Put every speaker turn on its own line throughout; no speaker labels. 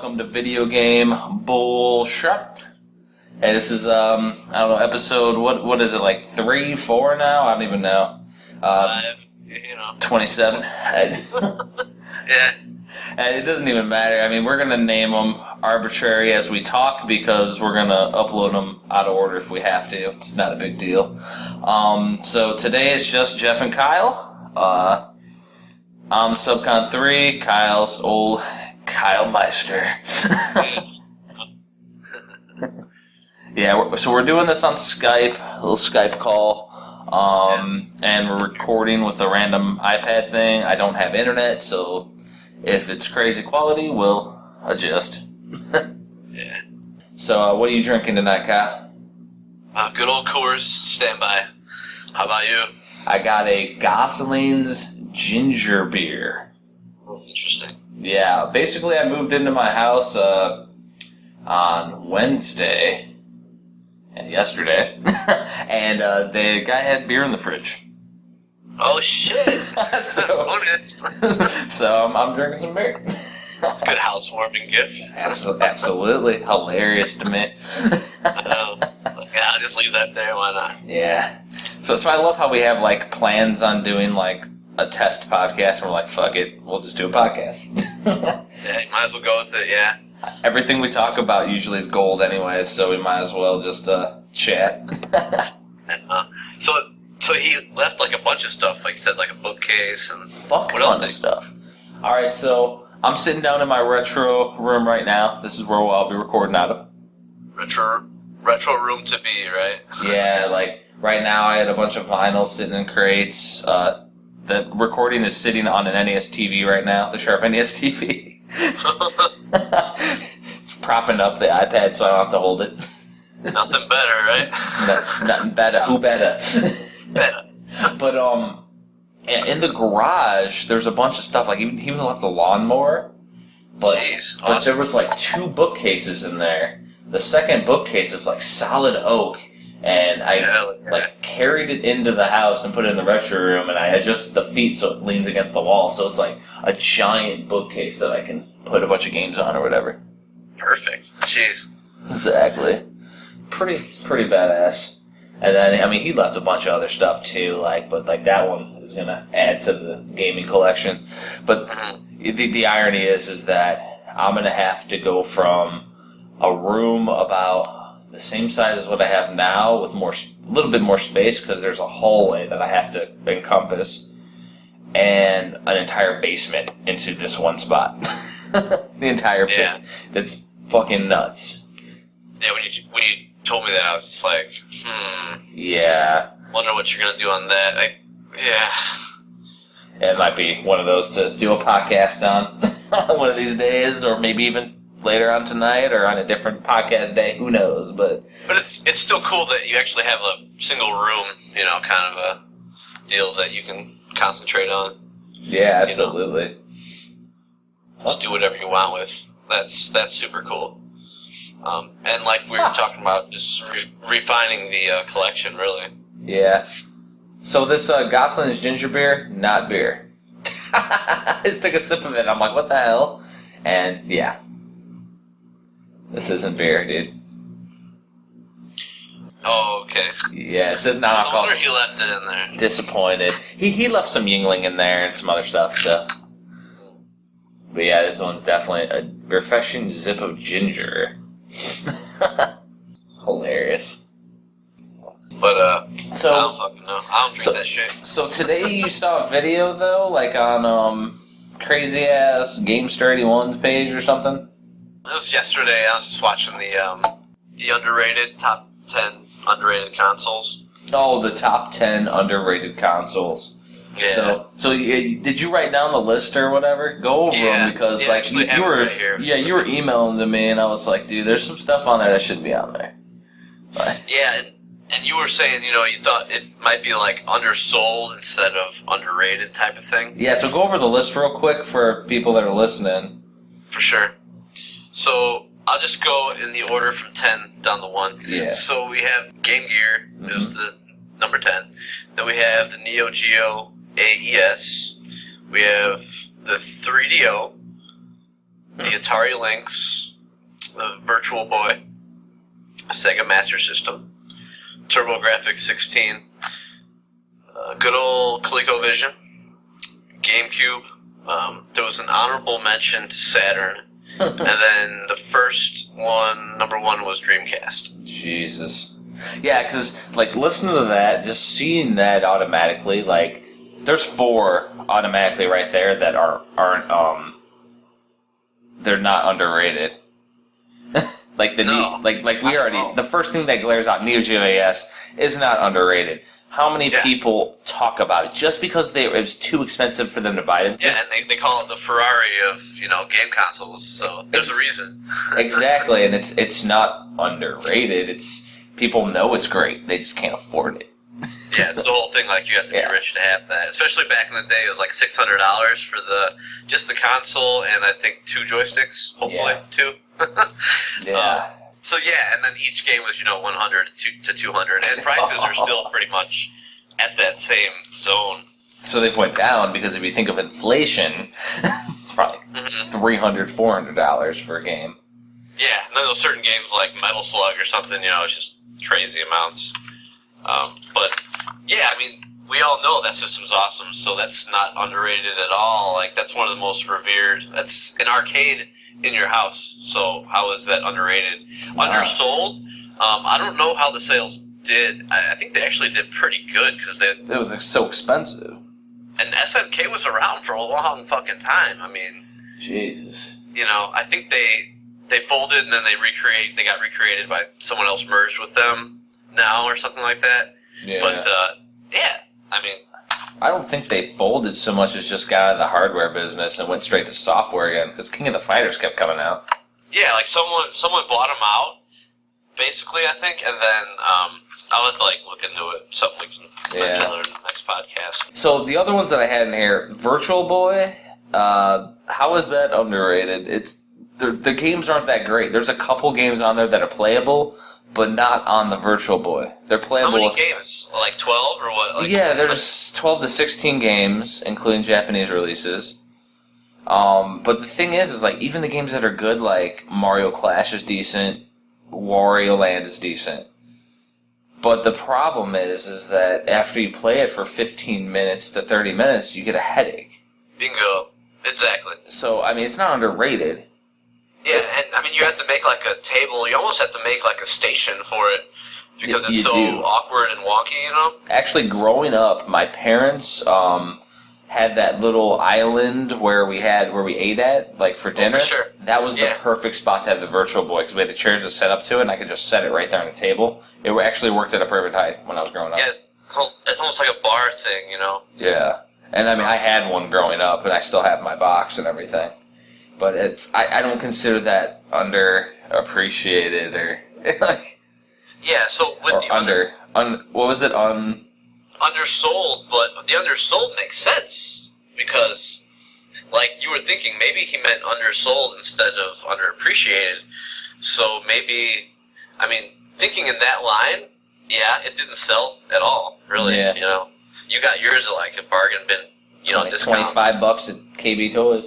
welcome to Video Game Bullshit. Hey, this is, I don't know, episode, what is it, like 3, 4 now? I don't even know. 27.
Yeah.
And it doesn't even matter. I mean, we're going to name them arbitrary as we talk because we're going to upload them out of order if we have to. It's not a big deal. So today it's just Jeff and Kyle. I'm Subcon 3, Kyle's old Kyle Meister. Yeah, so we're doing this on Skype, a little Skype call. And we're recording with a random iPad thing. I don't have internet, so if it's crazy quality, we'll adjust.
Yeah.
So, what are you drinking tonight, Kyle?
Good old Coors, standby. How about you?
I got a Gosling's ginger beer.
Oh, interesting.
Yeah, basically I moved into my house on Wednesday and yesterday, and the guy had beer in the fridge.
Oh shit!
So I'm drinking some beer.
It's a good housewarming gift.
Absolutely hilarious to me.
I know. Yeah, I'll just leave that there. Why not?
Yeah. So I love how we have like plans on doing like a test podcast, and we're like, fuck it, we'll just do a podcast.
Yeah, you might as well go with it. Yeah.
Everything we talk about usually is gold anyways, so we might as well just chat.
And, So he left like a bunch of stuff, like you said, like a bookcase and
fuck
what else?
Stuff. All right, so I'm sitting down in my retro room right now. This is where I'll be recording out of.
Retro room to be, right?
Yeah, like right now I had a bunch of vinyl sitting in crates. The recording is sitting on an NES TV right now, the Sharp NES TV. It's propping up the iPad so I don't have to hold it.
Nothing better, right?
Nothing better. Who better? But in the garage, there's a bunch of stuff. Like he even left the lawnmower. But,
Jeez,
but
awesome.
there was like 2 bookcases in there. The second bookcase is like solid oak, and I carried it into the house and put it in the retro room, and I adjust the feet so it leans against the wall. So it's like a giant bookcase that I can put a bunch of games on or whatever.
Perfect. Jeez.
Exactly. Pretty badass. And then, I mean, he left a bunch of other stuff too, but that one is going to add to the gaming collection. But the irony is that I'm going to have to go from a room about the same size as what I have now with a little bit more space because there's a hallway that I have to encompass and an entire basement into this one spot. The entire pit.
Yeah.
That's fucking nuts.
Yeah, when you told me that, I was just like,
Yeah.
Wonder what you're gonna do on that. Yeah.
It might be one of those to do a podcast on one of these days, or maybe even later on tonight, or on a different podcast day. Who knows? But
it's still cool that you actually have a single room, kind of a deal that you can concentrate on.
Yeah, absolutely.
Just do whatever you want with. That's super cool. And like we were talking about, just refining the collection, really.
Yeah. So this Gosling's ginger beer, not beer. I just took a sip of it. I'm like, what the hell? And yeah, this isn't beer, dude.
Oh, okay.
Yeah, it says not
No
alcohol.
wonder he left it in there.
Disappointed. He left some Yingling in there and some other stuff. So. But yeah, this one's definitely a refreshing zip of ginger. Hilarious.
But
so
I don't fucking know. I don't drink that shit.
So today you saw a video though, like on crazy ass Gamester81's page or something.
It was yesterday. I was just watching the underrated top 10 underrated consoles.
Oh, the top 10 underrated consoles.
Yeah.
So did you write down the list or whatever? Go over them because like you were
right here.
Yeah, you were emailing to me and I was like, dude, there's some stuff on there that shouldn't be on there. But,
yeah, and you were saying, you thought it might be like undersold instead of underrated type of thing.
yeah, so go over the list real quick for people that are listening.
For sure. So I'll just go in the order from 10 down to 1.
Yeah.
So we have Game Gear. It was the number 10. Then we have the Neo Geo AES. We have the 3DO, the Atari Lynx, the Virtual Boy, Sega Master System, TurboGrafx 16, good old ColecoVision, GameCube. There was an honorable mention to Saturn, and then the first one, number one, was Dreamcast.
Jesus. Yeah, because, like, listening to that, just seeing that automatically, like, there's 4 automatically right there that aren't, they're not underrated. Like, the the first thing that glares out, Neo Geo AS, is not underrated. How many people talk about it just because it was too expensive for them to buy it?
Yeah, and they call it the Ferrari of game consoles. So there's a reason.
Exactly, and it's not underrated. It's people know it's great. They just can't afford it.
Yeah, it's the whole thing. Like, you have to be rich to have that. Especially back in the day, it was like $600 for just the console and I think 2 joysticks. Hopefully 2.
Yeah.
And then each game was 100 to 200, and prices are still pretty much at that same zone.
So they went down because if you think of inflation, it's probably $300, $400 for a game.
Yeah, and then those certain games like Metal Slug or something, it's just crazy amounts. But yeah, I mean, we all know that system's awesome, so that's not underrated at all. Like, that's one of the most revered. That's an arcade in your house, so how is that underrated? Undersold? I don't know how the sales did. I think they actually did pretty good because it
was like, so expensive.
And SNK was around for a long fucking time. I mean,
Jesus.
I think they folded and then they got recreated by someone else merged with them now or something like that.
Yeah.
But I mean,
I don't think they folded so much as just got out of the hardware business and went straight to software again, because King of the Fighters kept coming out.
Yeah, like someone bought them out, basically, I think, and then I'll have to look into it. Something we can mention in the next podcast.
So the other ones that I had in here, Virtual Boy, how is that underrated? The games aren't that great. There's a couple games on there that are playable, but not on the Virtual Boy. They're playable.
How many games? Like 12 or what?
There's 12 to 16 games, including Japanese releases. But the thing is like, even the games that are good, like Mario Clash is decent, Wario Land is decent. But the problem is that after you play it for 15 minutes to 30 minutes, you get a headache.
Bingo. Exactly.
So, I mean, it's not underrated.
Yeah, and I mean, you have to make like a table. You almost have to make like a station for it because it's so awkward and wonky,
Actually, growing up, my parents had that little island where we ate at, like for dinner.
Oh, for sure.
That was the perfect spot to have the Virtual Boy because we had the chairs to set up to it, and I could just set it right there on the table. It actually worked at a perfect height when I was growing up.
Yeah, it's almost like a bar thing,
Yeah, and I mean, I had one growing up, and I still have my box and everything. But I don't consider that underappreciated or like.
Yeah, so with the
what was it
undersold, but the undersold makes sense because, like, you were thinking maybe he meant undersold instead of underappreciated. So maybe, I mean, thinking in that line, yeah, it didn't sell at all, really.
Yeah.
You got yours at like a bargain bin, discount.
$25 at KB Toys.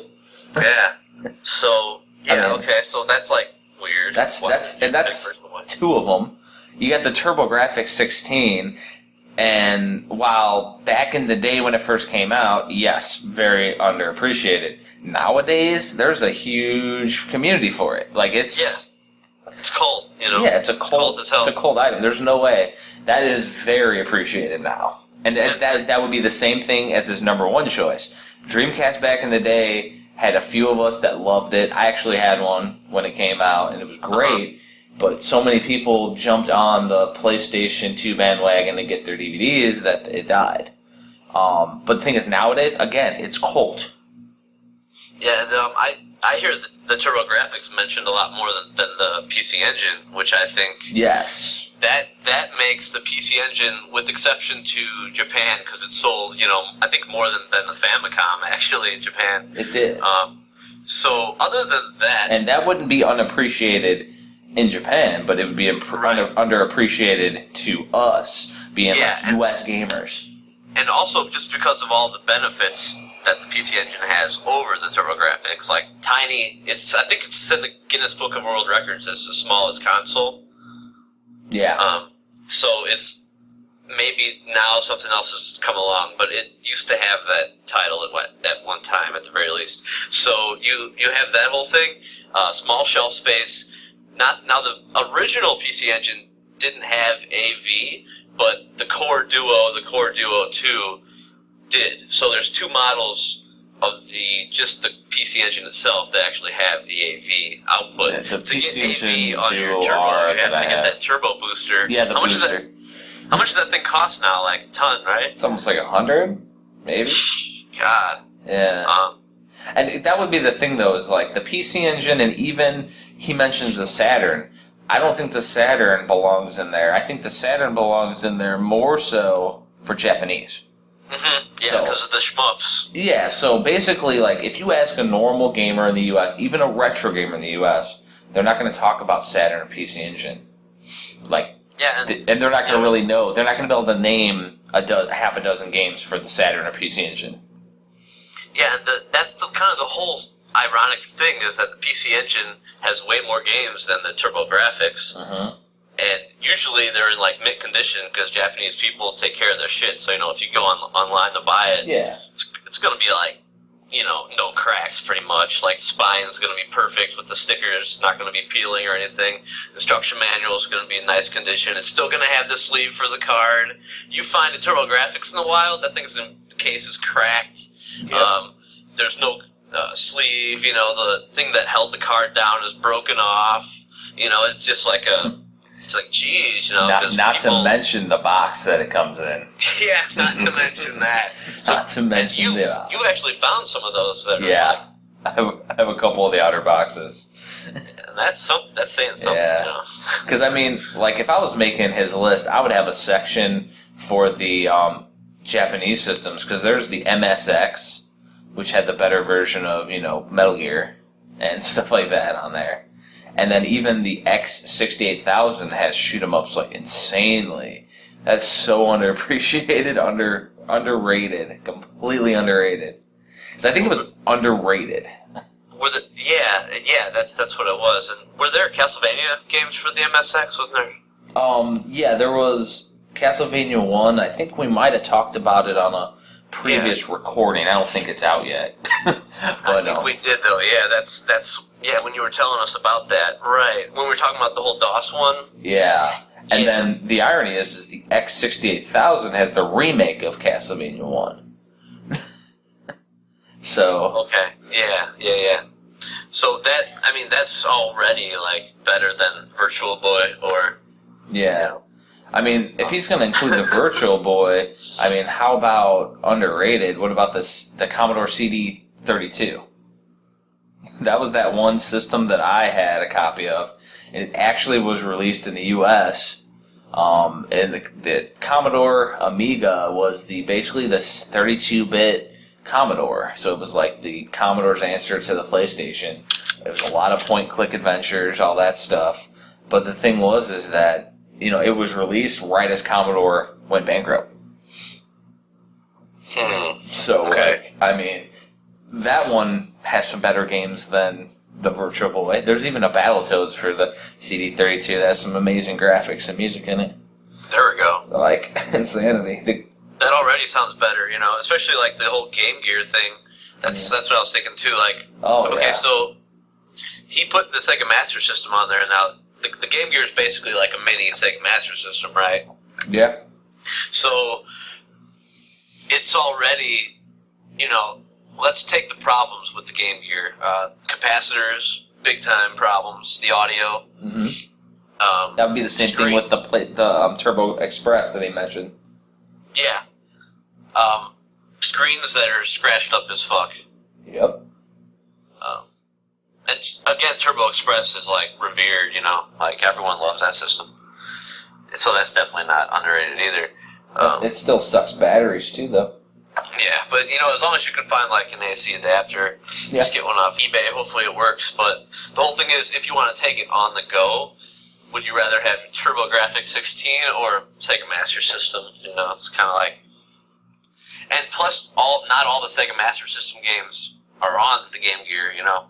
Yeah. So okay, so that's like weird.
That's 2 of them. You got the TurboGrafx 16, and while back in the day when it first came out, yes, very underappreciated. Nowadays, there's a huge community for it. Like it's cult, Yeah, it's a cult
as hell.
It's a cult item. There's no way. That is very appreciated now, and that would be the same thing as his number one choice. Dreamcast back in the day had a few of us that loved it. I actually had one when it came out, and it was great. But so many people jumped on the PlayStation 2 bandwagon to get their DVDs that it died. But the thing is, nowadays, again, it's cult.
Yeah, and I hear the TurboGrafx mentioned a lot more than the PC Engine, which I think...
Yes.
That makes the PC Engine, with exception to Japan, because it sold, I think more than the Famicom, actually, in Japan.
It did.
So, other than that...
And that wouldn't be unappreciated in Japan, but it would be underappreciated to us, being like U.S. gamers.
And also, just because of all the benefits that the PC Engine has over the TurboGrafx. Like tiny, I think it's in the Guinness Book of World Records as the smallest console.
Yeah.
So it's maybe now something else has come along, but it used to have that title at one time at the very least. So you have that whole thing, small shelf space. Now the original PC Engine didn't have AV, but the Core Duo 2 did. So there's two models of the PC Engine itself that actually have the AV output.
Yeah, the
to
PC
get
Engine
AV on your
Duo
turbo,
R
you have to get that turbo booster.
Yeah, the booster.
How much does that thing cost now? Like a ton, right?
It's almost like 100, maybe.
God.
Yeah. And that would be the thing, though, is like the PC Engine, and even he mentions the Saturn. I don't think the Saturn belongs in there. I think the Saturn belongs in there more so for Japanese.
Mm-hmm. Yeah, because of the shmups.
Yeah, so basically, like, if you ask a normal gamer in the U.S., even a retro gamer in the U.S., they're not going to talk about Saturn or PC Engine. Like,
yeah,
and they're not going to really know. They're not going to be able to name half a dozen games for the Saturn or PC Engine.
Yeah, and that's kind of the whole ironic thing is that the PC Engine has way more games than the TurboGrafx.
Uh-huh.
And usually they're in like mint condition because Japanese people take care of their shit. So if you go online to buy it,
yeah,
it's gonna be like no cracks pretty much. Like spine's gonna be perfect with the stickers, not gonna be peeling or anything. Instruction manual is gonna be in nice condition. It's still gonna have the sleeve for the card. You find a TurboGrafx in the wild, the case is cracked. Yep. There's no sleeve. The thing that held the card down is broken off. It's just like it's like, geez,
Not to mention the box that it comes in.
Yeah, not to mention that.
Not to mention the box.
You actually found some of those that
are I have a couple of the outer boxes.
And that's something. That's saying something.
Yeah. Because, like, if I was making his list, I would have a section for the Japanese systems, because there's the MSX, which had the better version of, Metal Gear and stuff like that on there. And then even the X68000 has shoot-em-ups like insanely. That's so underappreciated, underrated, completely underrated. Because I think it was underrated.
That's what it was. And were there Castlevania games for the MSX? Wasn't there?
Yeah, there was Castlevania 1. I think we might have talked about it on a previous recording. I don't think it's out yet. But,
I think we did, though. Yeah, that's when you were telling us about that. Right. When we were talking about the whole DOS one.
Yeah. And then the irony is the X68000 has the remake of Castlevania 1. So.
Okay. Yeah. So that's already, like, better than Virtual Boy or...
Yeah. If he's going to include the Virtual Boy, how about underrated? What about the Commodore CD32? That was that one system that I had a copy of. It actually was released in the U.S. And the Commodore Amiga was basically the 32-bit Commodore. So it was like the Commodore's answer to the PlayStation. There was a lot of point-click adventures, all that stuff. But the thing is that it was released right as Commodore went bankrupt. So,
okay.
That one has some better games than the Virtual Boy. There's even a Battletoads for the CD32 that has some amazing graphics and music in it.
There we go.
Like, insanity.
That already sounds better, especially like the whole Game Gear thing. That's what I was thinking too. Like, so he put the Sega Master System on there, and now the Game Gear is basically like a mini Sega Master System, right?
Yeah.
So it's already, let's take the problems with the Game Gear. Capacitors, big time problems. The audio.
Mm-hmm. That would be the same thing with the Turbo Express that he mentioned.
Yeah. Screens that are scratched up as fuck.
Yep.
And again, Turbo Express is like revered, like everyone loves that system. So that's definitely not underrated either.
It still sucks batteries too, though.
Yeah, but as long as you can find like an AC adapter, just get one off eBay. Hopefully it works. But the whole thing is, if you want to take it on the go, would you rather have TurboGrafx 16 or Sega Master System? It's kind of like, And plus, not all the Sega Master System games are on the Game Gear, you know?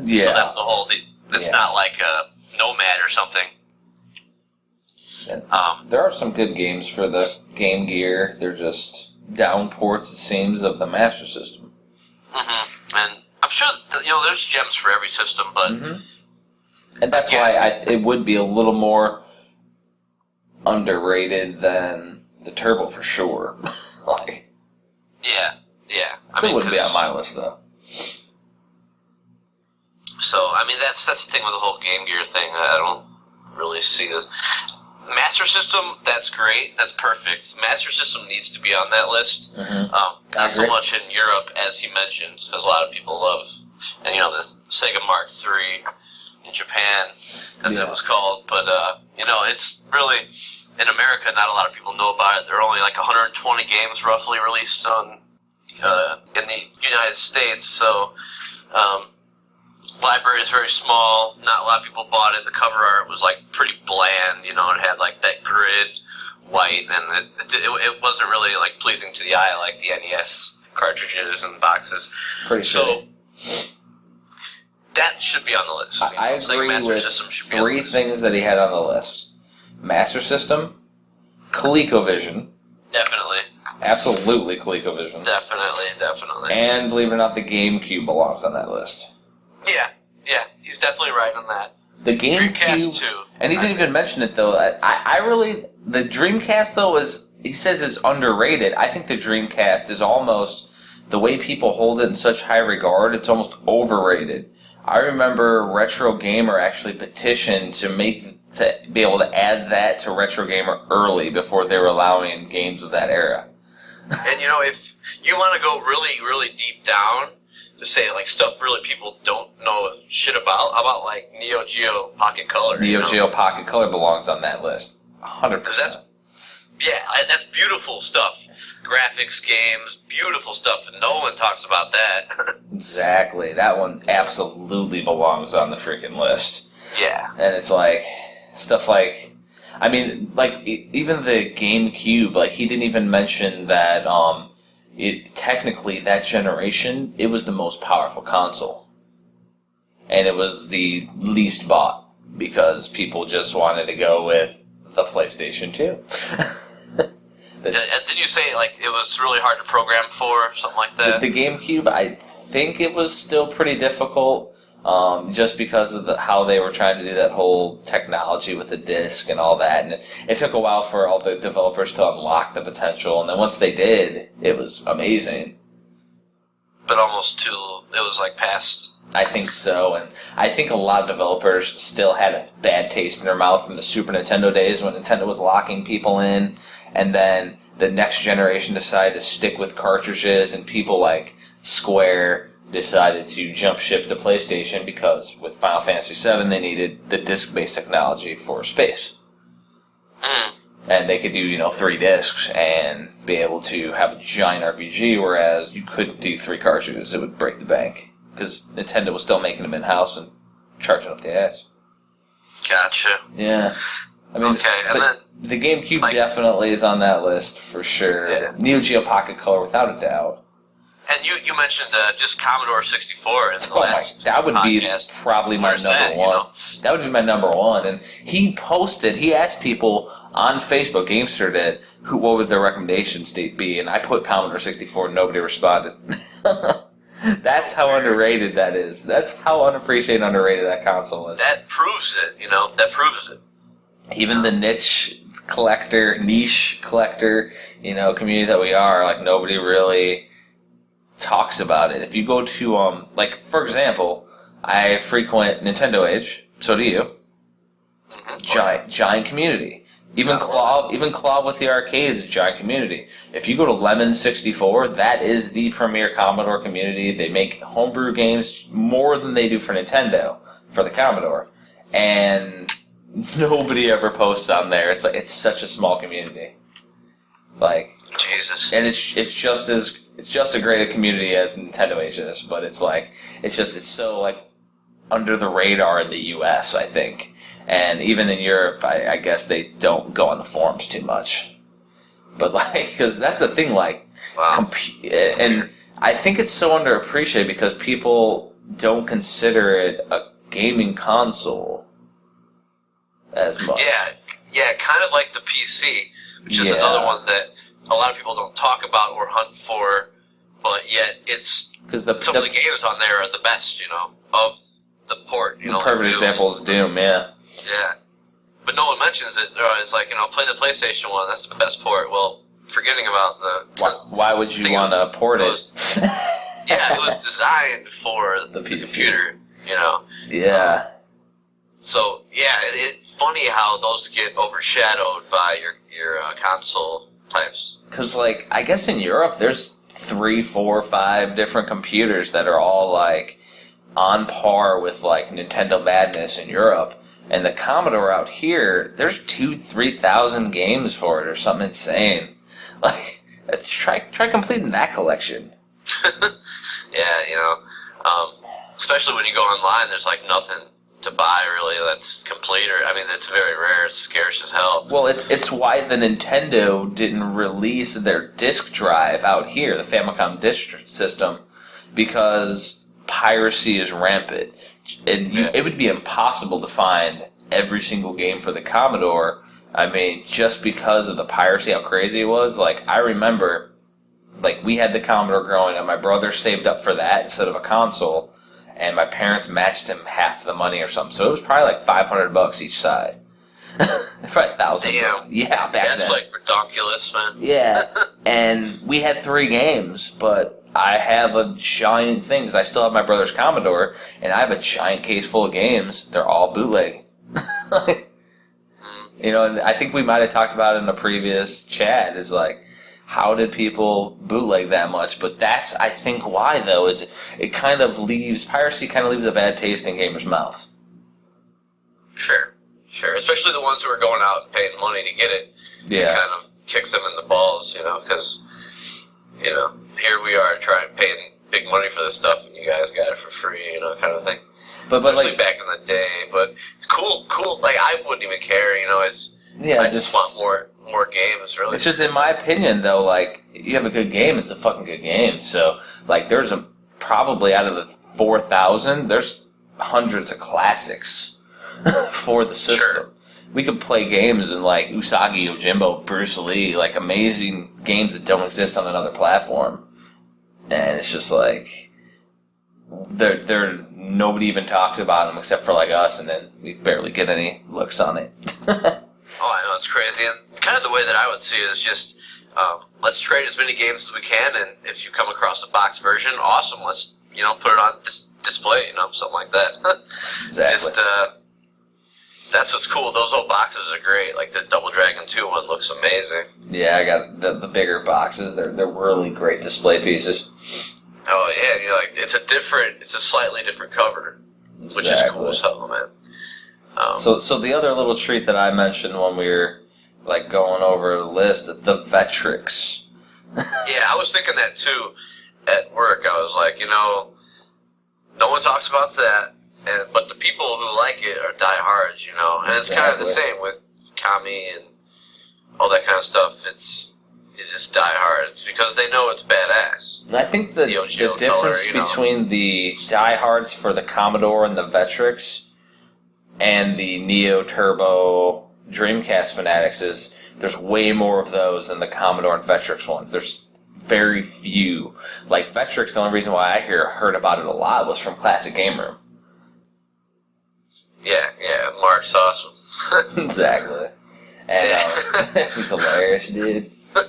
Yeah.
So that's the whole... It's not like a Nomad or something.
There are some good games for the Game Gear. They're just downports, it seems, of the Master System.
Mm-hmm. And I'm sure there's gems for every system, but
and that's why it would be a little more underrated than the Turbo for sure.
yeah.
Still wouldn't be on my list though.
So I mean that's the thing with the whole Game Gear thing. I don't really see this. Master System, that's great. That's perfect. Master System needs to be on that list. Not so much in Europe, as he mentioned, because a lot of people love, and this Sega Mark III in Japan, as it was called. But it's really in America. Not a lot of people know about it. There are only like 120 games roughly released on in the United States. So. Library is very small. Not a lot of people bought it. The cover art was like pretty bland. It had like that grid white, and it wasn't really like pleasing to the eye like the NES cartridges and boxes.
Pretty
so that should be on the list.
I agree with three things that he had on the list: Master System, ColecoVision.
Definitely.
Absolutely, ColecoVision.
Definitely.
And believe it or not, the GameCube belongs on that list.
Yeah, he's definitely right on that.
The
Dreamcast too.
And he didn't even mention it though. I really the Dreamcast though he says it's underrated. I think the Dreamcast is almost the way people hold it in such high regard. It's almost overrated. I remember Retro Gamer actually petitioned to be able to add that to Retro Gamer early before they were allowing games of that era.
And if you want to go really, really deep down. To say like stuff really people don't know shit about. How about like Neo Geo Pocket Color?
Neo Geo Pocket Color belongs on that list, 100%.
That's beautiful stuff. Graphics games, beautiful stuff, and no one talks about that.
Exactly, that one absolutely belongs on the freaking list.
Yeah,
and it's like stuff like, I mean, like even the GameCube. Like he didn't even mention that. Technically, that generation, it was the most powerful console. And it was the least bought, because people just wanted to go with the PlayStation 2.
Did you say, like, it was really hard to program for, something like that?
The GameCube, I think it was still pretty difficult, just because of how they were trying to do that whole technology with the disc and all that. And it took a while for all the developers to unlock the potential, and then once they did, it was amazing.
But it was like past...
I think so, and I think a lot of developers still had a bad taste in their mouth from the Super Nintendo days when Nintendo was locking people in, and then the next generation decided to stick with cartridges, and people like Square decided to jump ship to PlayStation because with Final Fantasy VII they needed the disc-based technology for space. And they could do, 3 discs and be able to have a giant RPG, whereas you couldn't do 3 cartridges. It would break the bank. Because Nintendo was still making them in-house and charging up the ass.
Gotcha.
Yeah. I mean,
okay, and then,
the GameCube definitely is on that list for sure.
Yeah.
Neo Geo Pocket Color, without a doubt.
And you mentioned just Commodore 64 in the last
that would
podcast.
Be probably my number one. That would be my number one. And he asked people on Facebook, Gamester did, what would their recommendations be, and I put Commodore 64 and nobody responded. That's how underrated that is. That's how unappreciated and underrated that console is.
That proves it, That proves it.
Even the niche collector, community that we are, like, nobody really talks about it. If you go to, for example, I frequent Nintendo Age, so do you. Giant community. Even Claw with the arcades, giant community. If you go to Lemon 64, that is the premier Commodore community. They make homebrew games more than they do for Nintendo, for the Commodore. And nobody ever posts on there. It's like, it's such a small community. Like,
Jesus.
And it's just a great a community as Nintendo Age is, but it's so like under the radar in the US, I think. And even in Europe, I guess they don't go on the forums too much. But like, because that's the thing, like,
Wow.
and I think it's so underappreciated because people don't consider it a gaming console as much.
Yeah, kind of like the PC, which is another one that a lot of people don't talk about or hunt for, but yet it's some of the games on there are the best, of the port.
The perfect example is Doom, yeah.
Yeah. But no one mentions it. It's like, play the PlayStation one, that's the best port. Well, forgetting about
why would you want to port it?
Yeah, it was designed for the computer,
Yeah.
So, yeah, it's funny how those get overshadowed by your console types.
Because, like, I guess in Europe, there's 3, 4, 5 different computers that are all, like, on par with, like, Nintendo Madness in Europe. And the Commodore out here, there's 2,000-3,000 games for it or something insane. Like, try completing that collection.
Yeah, especially when you go online, there's, like, nothing to buy, really, that's complete. Or, I mean, it's very rare. It's scarce as hell.
Well, it's why the Nintendo didn't release their disc drive out here, the Famicom disc system, because piracy is rampant. It would be impossible to find every single game for the Commodore. I mean, just because of the piracy, how crazy it was. Like, I remember, like, we had the Commodore growing up. My brother saved up for that instead of a console, and my parents matched him half the money or something. So it was probably like $500 each side. It's probably $1,000.
Damn.
Yeah, back then.
That's like ridiculous, man.
Yeah, and we had 3 games, but I have a giant thing, because I still have my brother's Commodore, and I have a giant case full of games. They're all bootleg. And I think we might have talked about it in a previous chat, is like, how did people bootleg that much? But that's, I think, why, though, is piracy kind of leaves a bad taste in gamers' mouths.
Sure. Especially the ones who are going out and paying money to get it.
Yeah.
It kind of kicks them in the balls, because, here we are paying big money for this stuff, and you guys got it for free, kind of thing.
But
especially
like,
back in the day. But it's cool. Like, I wouldn't even care, I just want more games, really.
It's just, in my opinion, though, like, you have a good game, it's a fucking good game. So, like, there's probably out of the 4,000, there's hundreds of classics for the system.
Sure.
We could play games in, like, Usagi Yojimbo, Bruce Lee, like, amazing games that don't exist on another platform. And it's just like, nobody even talks about them except for, like, us, and then we barely get any looks on it.
Oh, I know, it's crazy. And kind of the way that I would see it is just, let's trade as many games as we can, and if you come across a box version, awesome, let's, put it on display, something like that.
Exactly.
Just, that's what's cool. Those old boxes are great. Like, the Double Dragon 2 one looks amazing.
Yeah, I got the bigger boxes. They're really great display pieces.
Oh, yeah, it's a slightly different cover, which is cool as hell, man.
So the other little treat that I mentioned when we were, like, going over the list, the Vectrex.
Yeah, I was thinking that too at work. I was like, no one talks about that, but the people who like it are diehards, and it's kind of the same with Kami and all that kind of stuff. It's diehards because they know it's badass.
And I think the difference between the diehards for the Commodore and the Vectrex and the Neo Turbo Dreamcast fanatics is there's way more of those than the Commodore and Vectrex ones. There's very few. Like, Vectrex, the only reason why I heard about it a lot was from Classic Game Room.
Yeah, Mark's awesome.
Exactly. And he's hilarious, dude. But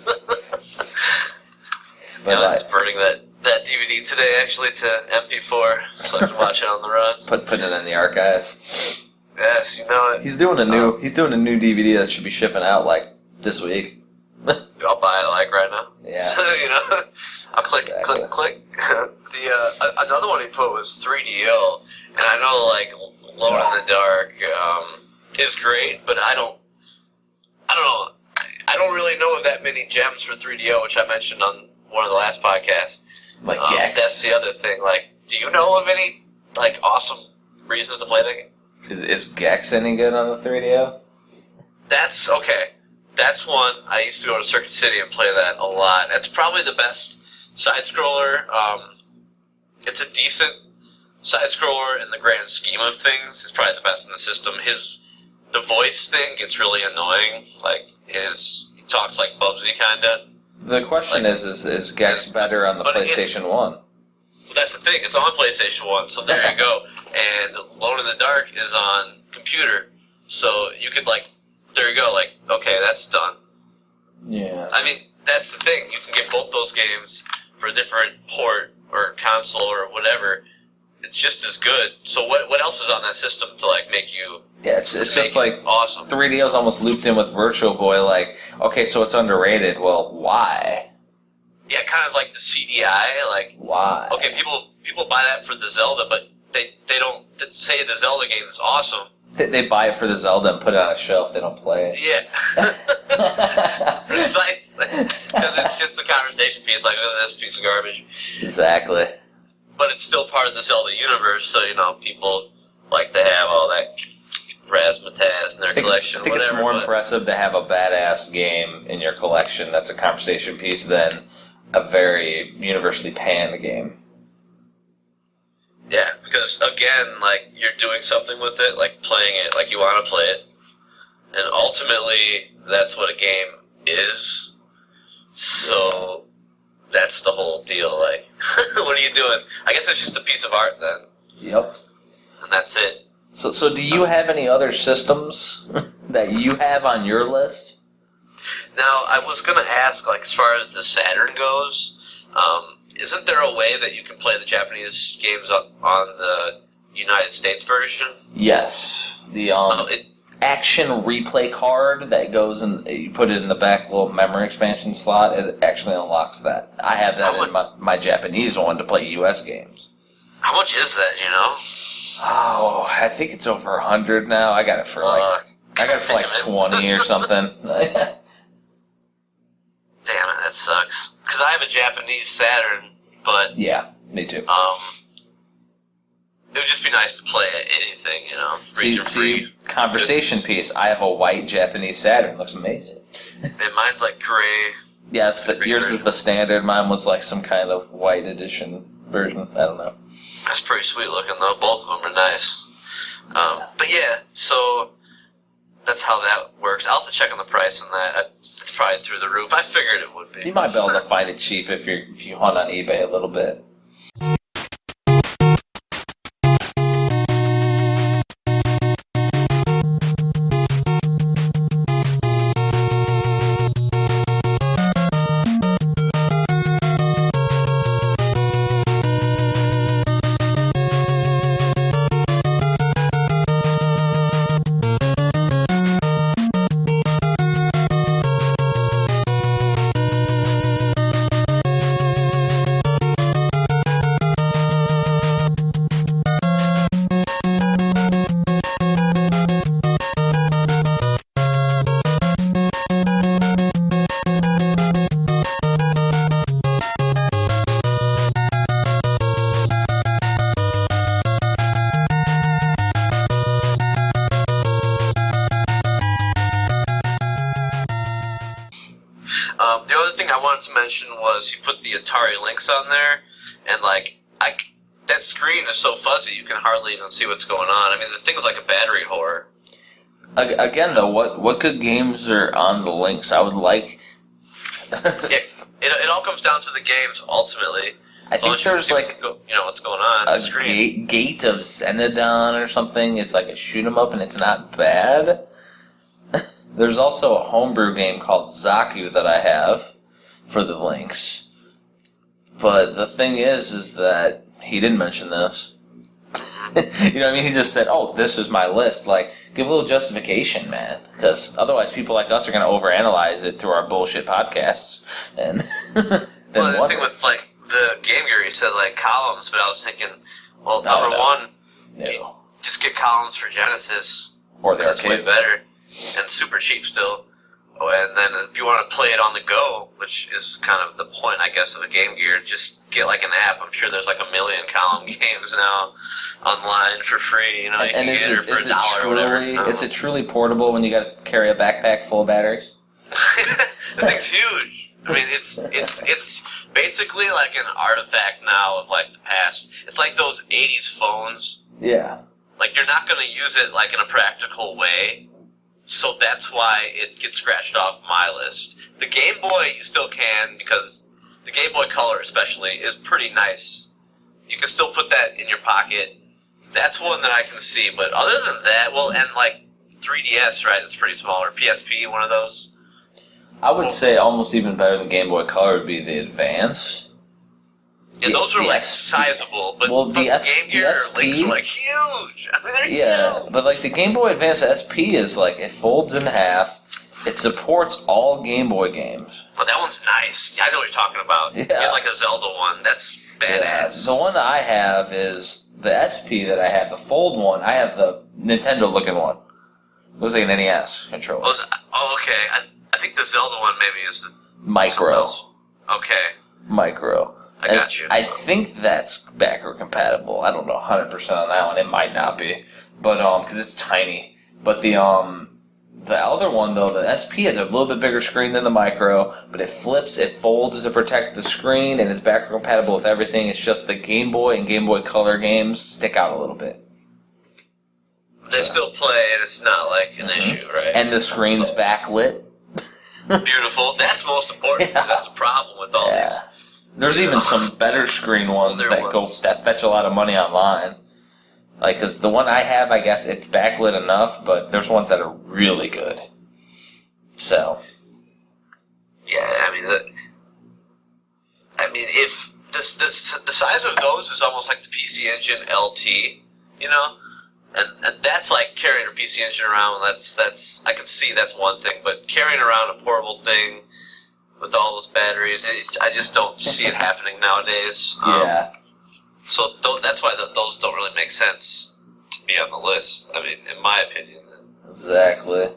I was just burning that DVD today, actually, to MP4, so I can watch it on the run.
Putting it in the archives.
Yes, you know it.
He's doing a new DVD that should be shipping out, like, this week.
I'll buy it, like, right now.
Yeah.
I'll click. Another one he put was 3DO, and I know, like, Alone in the Dark is great, but I don't know. I don't really know of that many gems for 3DO, which I mentioned on one of the last podcasts.
Like Gex.
That's the other thing. Like, do you know of any, like, awesome reasons to play that game?
Is Gex any good on the 3DO?
That's okay. That's one. I used to go to Circuit City and play that a lot. That's probably the best side-scroller. It's a decent side-scroller in the grand scheme of things. It's probably the best in the system. The voice thing gets really annoying. Like, he talks like Bubsy, kind of.
The question is Gex better on the PlayStation 1?
That's the thing. It's on PlayStation 1, so there you go. And Alone in the Dark is on computer. So you could, like, there you go. Like, okay, that's done.
Yeah.
I mean, that's the thing. You can get both those games for a different port or console or whatever. It's just as good. So what else is on that system to, like, make you...
Yeah, it's just like
awesome.
3DO's almost looped in with Virtual Boy, like, okay, so it's underrated. Well, why?
Yeah, kind of like the CDI, like...
Why?
Okay, people buy that for the Zelda, but they don't say the Zelda game is awesome.
They buy it for the Zelda and put it on a shelf. They don't play it.
Yeah. Precisely. Because it's just a conversation piece, like, oh, this piece of garbage.
Exactly.
But it's still part of the Zelda universe, so, people like to have all that razzmatazz in their collection.
I think it's more impressive to have a badass game in your collection that's a conversation piece than a very universally panned game.
Yeah, because, again, like, you're doing something with it, like, playing it like you want to play it. And ultimately, that's what a game is. So, that's the whole deal. Like, what are you doing? I guess it's just a piece of art then.
Yep.
And that's it.
So do you have any other systems that you have on your list?
Now, I was going to ask, like, as far as the Saturn goes, isn't there a way that you can play the Japanese games on the United States version?
Yes. The action replay card that goes in, you put it in the back little memory expansion slot, it actually unlocks that. I have that in my Japanese one to play US games.
How much is that,
Oh, I think it's over 100 now. I got it for like 20 or something.
Damn it, that sucks. Because I have a Japanese Saturn, but...
Yeah, me too.
It would just be nice to play anything, region-free.
Conversation piece. I have a white Japanese Saturn. Looks amazing.
And mine's like gray.
Yeah, yours is the standard. Mine was like some kind of white edition version. I don't know.
That's pretty sweet looking, though. Both of them are nice. But yeah, so... That's how that works. I'll have to check on the price on that. It's probably through the roof. I figured it would be.
You might be able to find it cheap if you hunt on eBay a little bit.
The other thing I wanted to mention was he put the Atari Lynx on there, and that screen is so fuzzy you can hardly even see what's going on. I mean, the thing's like a battery whore.
Again, though, what good games are on the Lynx? I would like...
It all comes down to the games, ultimately.
I think there's like
what's going on.
A gate of Xenodon or something. It's like a shoot 'em up, and it's not bad. There's also a homebrew game called Zaku that I have for the Lynx. But the thing is that he didn't mention this. You know what I mean? He just said, "Oh, this is my list." Like, give a little justification, man, because otherwise, people like us are going to overanalyze it through our bullshit podcasts. And
well, the thing with like the Game Gear, he said like columns, but I was thinking, well, number one, just get columns for Genesis,
or the arcade.
Way better and super cheap still. Oh, and then if you want to play it on the go, which is kind of the point, I guess, of a Game Gear, just get like an app. I'm sure there's like 1 million column games now online for free. You know,
and is it truly portable when you got to carry a backpack full of batteries?
The thing's huge. I mean, it's basically like an artifact now of like the past. It's like those '80s phones.
Yeah.
Like you're not going to use it like in a practical way, so that's why it gets scratched off my list. The Game Boy you still can, because the Game Boy Color especially is pretty nice. You can still put that in your pocket. That's one that I can see, but other than that, well, and like 3DS, right? It's pretty small, or PSP, one of those.
I would say almost even better than Game Boy Color would be the Advance.
Yeah, those are like sizable, but
the
Game Gear
SP,
links are like huge. I mean, they're huge.
But like the Game Boy Advance SP is like, it folds in half. It supports all Game Boy games.
Well, that one's nice. I know what you're talking about.
Yeah.
You have like a Zelda one. That's badass.
Yeah. The one that I have is the SP that I have, the fold one. I have the Nintendo looking one. It looks like an NES controller.
Oh, okay. I think the Zelda one maybe is the
Micro.
Okay.
Micro.
I got you.
I think that's backward compatible. I don't know 100% on that one. It might not be, but because it's tiny. But the other one though, the SP has a little bit bigger screen than the Micro, but it flips, it folds to protect the screen, and is backward compatible with everything. It's just the Game Boy and Game Boy Color games stick out a little bit.
They still play, and it's not like an issue, right?
And the screen's backlit.
Beautiful. That's most important. Yeah. That's the problem with all these.
There's even some better screen ones that fetch a lot of money online. Like, because the one I have, I guess it's backlit enough, but there's ones that are really good. So.
Yeah, if the size of those is almost like the PC Engine LT, you know, and that's like carrying a PC Engine around. That's I can see that's one thing, but carrying around a portable thing with all those batteries, I just don't see it happening nowadays.
Yeah.
So that's why those don't really make sense to be on the list. I mean, in my opinion.
Exactly.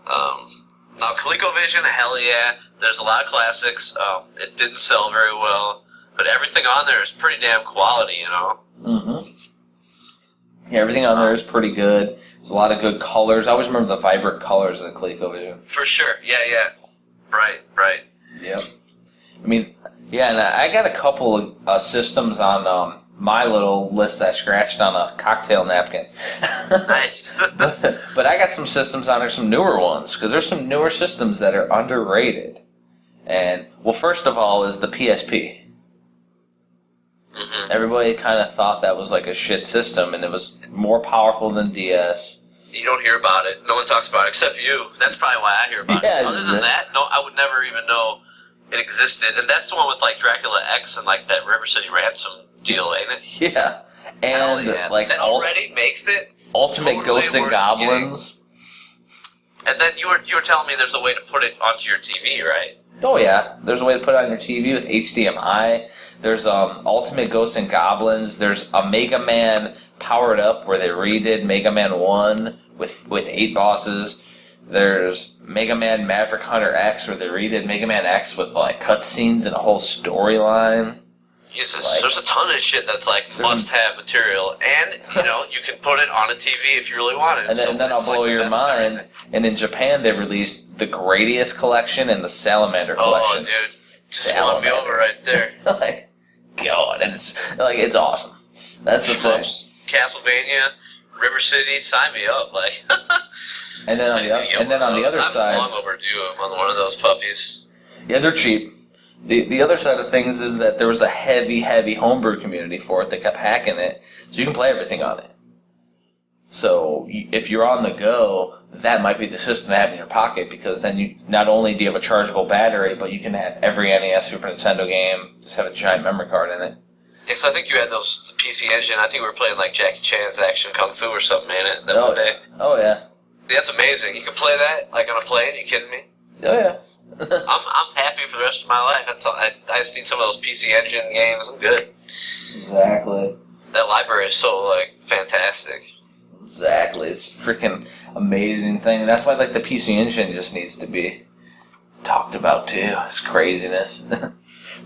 Now, ColecoVision, hell yeah. There's a lot of classics. It didn't sell very well, but everything on there is pretty damn quality, you know?
Mm-hmm. Yeah, everything on there is pretty good. There's a lot of good colors. I always remember the vibrant colors of the ColecoVision.
For sure. Yeah. Bright.
Yep. I mean, yeah, and I got a couple of systems on my little list that I scratched on a cocktail napkin.
Nice.
but I got some systems on there, some newer ones, because there's some newer systems that are underrated. And, well, first of all is the PSP. Mm-hmm. Everybody kind of thought that was like a shit system, and it was more powerful than DS.
You don't hear about it. No one talks about it except you. That's probably why I hear about it. Other than that, no, I would never even know it existed. And that's the one with like Dracula X and like that River City Ransom deal, ain't it?
Yeah. And like
that already makes it
Ultimate
totally
Ghosts and Goblins.
And then you were telling me there's a way to put it onto your TV, right?
Oh yeah, there's a way to put it on your TV with HDMI. There's Ultimate Ghosts and Goblins. There's a Mega Man Powered Up where they redid Mega Man 1 with 8 bosses. There's Mega Man Maverick Hunter X where they redid Mega Man X with like cutscenes and a whole storyline.
Jesus, there's a ton of shit that's like must-have material, and you know you can put it on a TV if you really want it.
And then I'll blow your mind. And in Japan, they released the Gradius collection and the Salamander collection.
Oh, dude, just won me over right there.
God, and it's awesome. That's the thing.
Castlevania, River City, sign me up, like.
And then on the other side,
I'm long overdue on one of those puppies.
Yeah, they're cheap. The other side of things is that there was a heavy homebrew community for it that kept hacking it, so you can play everything on it. So if you're on the go, that might be the system to have in your pocket, because then you not only do you have a chargeable battery, but you can have every NES, Super Nintendo game, just have a giant memory card in it.
Yeah, so I think you had the PC Engine. I think we were playing like Jackie Chan's Action Kung Fu or something, ain't it? One day.
Oh yeah.
See, that's amazing. You can play that like on a plane. You kidding me?
Oh yeah.
I'm happy for the rest of my life. That's all. I just need some of those PC Engine games. I'm good.
Exactly.
That library is so like fantastic.
Exactly. It's a freaking amazing thing. That's why like the PC Engine just needs to be talked about too. It's craziness.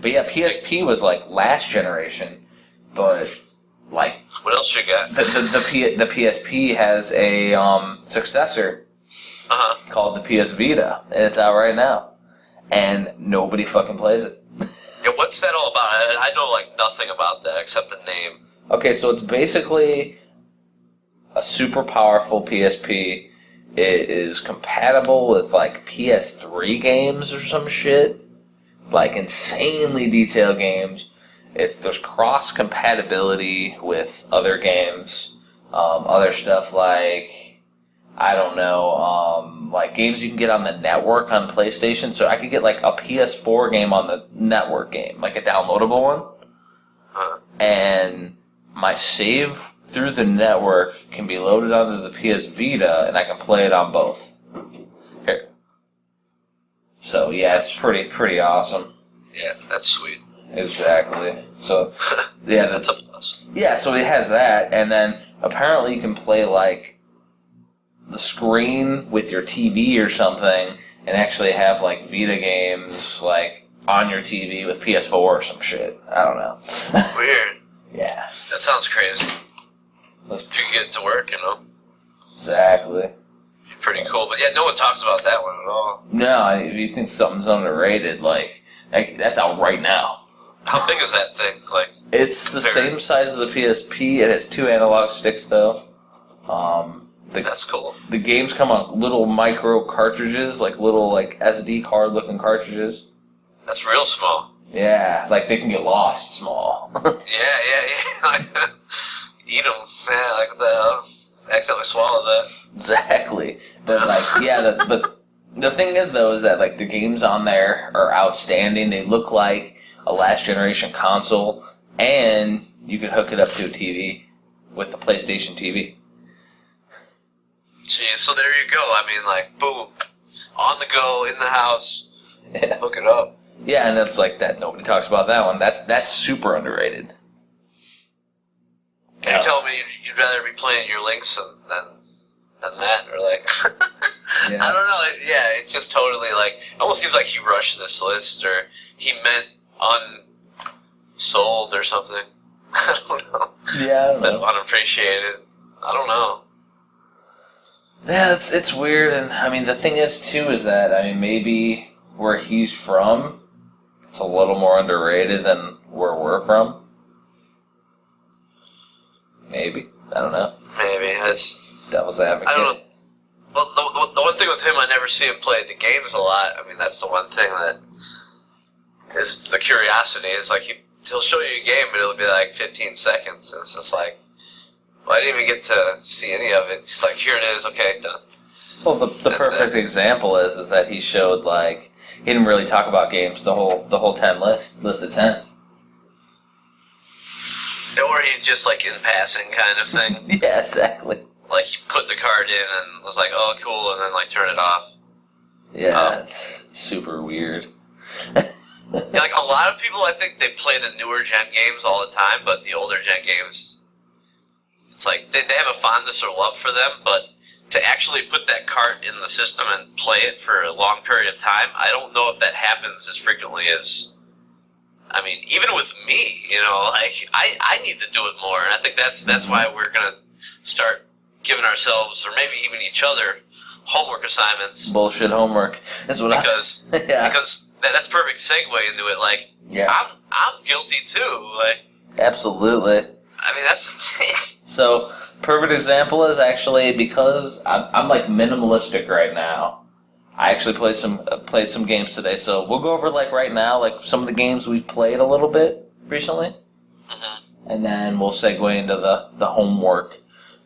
But yeah, PSP was like last generation, but like
what else you got?
The PSP has a successor called the PS Vita, and it's out right now. And nobody fucking plays it.
Yeah, what's that all about? I know like nothing about that except the name.
Okay, so it's basically a super powerful PSP. It is compatible with like PS3 games or some shit. Like insanely detailed games. There's cross compatibility with other games. Other stuff like, I don't know, like games you can get on the network on PlayStation. So I could get like a PS4 game on the network game, like a downloadable one. And my save through the network can be loaded onto the PS Vita, and I can play it on both. Here. So yeah, it's pretty awesome.
Yeah, that's sweet.
Exactly. So yeah,
that's a plus.
Yeah, so it has that, and then apparently you can play like the screen with your TV or something, and actually have like Vita games like on your TV with PS4 or some shit. I don't know.
Weird.
Yeah.
That sounds crazy. If you can get it to work, you know.
Exactly.
Pretty cool, but yeah, no one talks about that one at all.
No, if you think something's underrated, like that's out right now.
How big is that thing? Like,
it's the same size as a PSP. It has 2 analog sticks, though.
That's cool.
The games come on little micro cartridges, like little like SD card looking cartridges.
That's real small.
Yeah, like they can get lost small.
yeah. Eat them. Yeah, like what the hell? Accidentally swallowed that.
Exactly. But like, yeah, but the thing is though is that like the games on there are outstanding. They look like a last generation console, and you can hook it up to a TV with the PlayStation TV.
Gee, so there you go. I mean, like, boom, on the go, in the house,
Yeah.
hook it up.
Yeah, and it's like that. Nobody talks about that one. That's super underrated.
Can you tell me you'd rather be playing your Links than that, or like?
Yeah.
I don't know. It's just totally like. It almost seems like he rushed this list, or he meant unsold or something. I don't know.
Yeah,
Instead of unappreciated. I don't know.
Yeah, it's weird, and I mean the thing is too is that I mean maybe where he's from, it's a little more underrated than where we're from. Maybe, I don't know.
Maybe that's
Devil's advocate.
I don't know. Well, the one thing with him, I never see him play the games a lot. I mean, that's the one thing that is the curiosity. It's like he'll show you a game, but it'll be like 15 seconds, and it's just like, well, I didn't even get to see any of it. It's like, here it is, okay, done.
Well, the perfect example is that he showed like he didn't really talk about games the whole 10 list of 10.
Or he just like in passing kind of thing.
Yeah, exactly.
Like he put the card in and was like, oh, cool, and then like turn it off.
Yeah, it's super weird.
Yeah, like a lot of people, I think they play the newer gen games all the time, but the older gen games, it's like they have a fondness or love for them, but to actually put that cart in the system and play it for a long period of time, I don't know if that happens as frequently as, I mean, even with me, you know, like I need to do it more, and I think that's why we're gonna start giving ourselves, or maybe even each other, homework assignments.
Bullshit homework. That's what
because that's perfect segue into it. Like,
yeah,
I'm guilty too. Like,
absolutely.
I mean, that's
so perfect example is actually because I'm like minimalistic right now. I actually played some games today, so we'll go over like right now like some of the games we've played a little bit recently, and then we'll segue into the homework.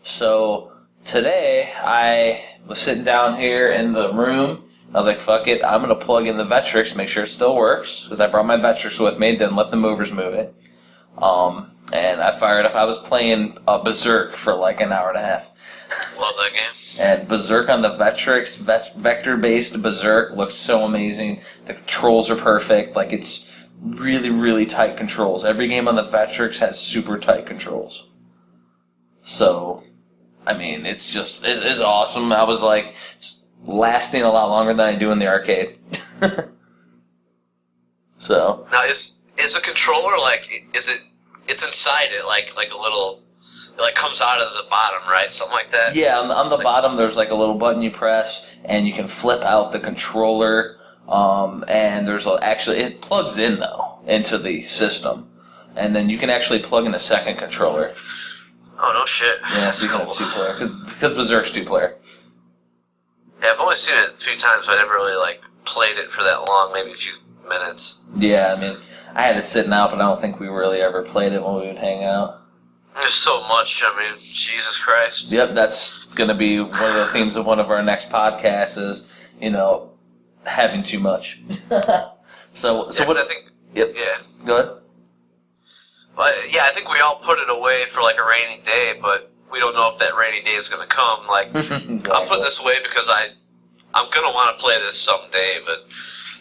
So today I was sitting down here in the room. I was like, fuck it, I'm going to plug in the Vectrex, make sure it still works, because I brought my Vectrex with me, didn't let the movers move it. And I fired up, I was playing Berzerk for like an hour and a half.
Love that game.
And Berzerk on the Vectrex, vector-based Berzerk looks so amazing. The controls are perfect, like it's really, really tight controls. Every game on the Vectrex has super tight controls. So, I mean, it is awesome. I was like, lasting a lot longer than I do in the arcade. So
now is a controller like it's inside it like a little like comes out of the bottom, right? Something like that.
Yeah, on the bottom there's like a little button you press, and you can flip out the controller. And there's actually it plugs in though into the system, and then you can actually plug in a second controller.
Oh no shit!
Yeah, so you can have 2-player because Berzerk's 2-player.
Yeah, I've only seen it a few times, but I never really like played it for that long. Maybe a few minutes.
Yeah, I mean, I had it sitting out, but I don't think we really ever played it when we would hang out.
There's so much. I mean, Jesus Christ.
Yep, that's going to be one of the themes of one of our next podcasts is, having too much. so what?
I think.
Yep.
Yeah.
Go ahead.
Well, yeah, I think we all put it away for like a rainy day, but we don't know if that rainy day is going to come. Like,
Exactly.
I'm putting this away because I'm going to want to play this someday, but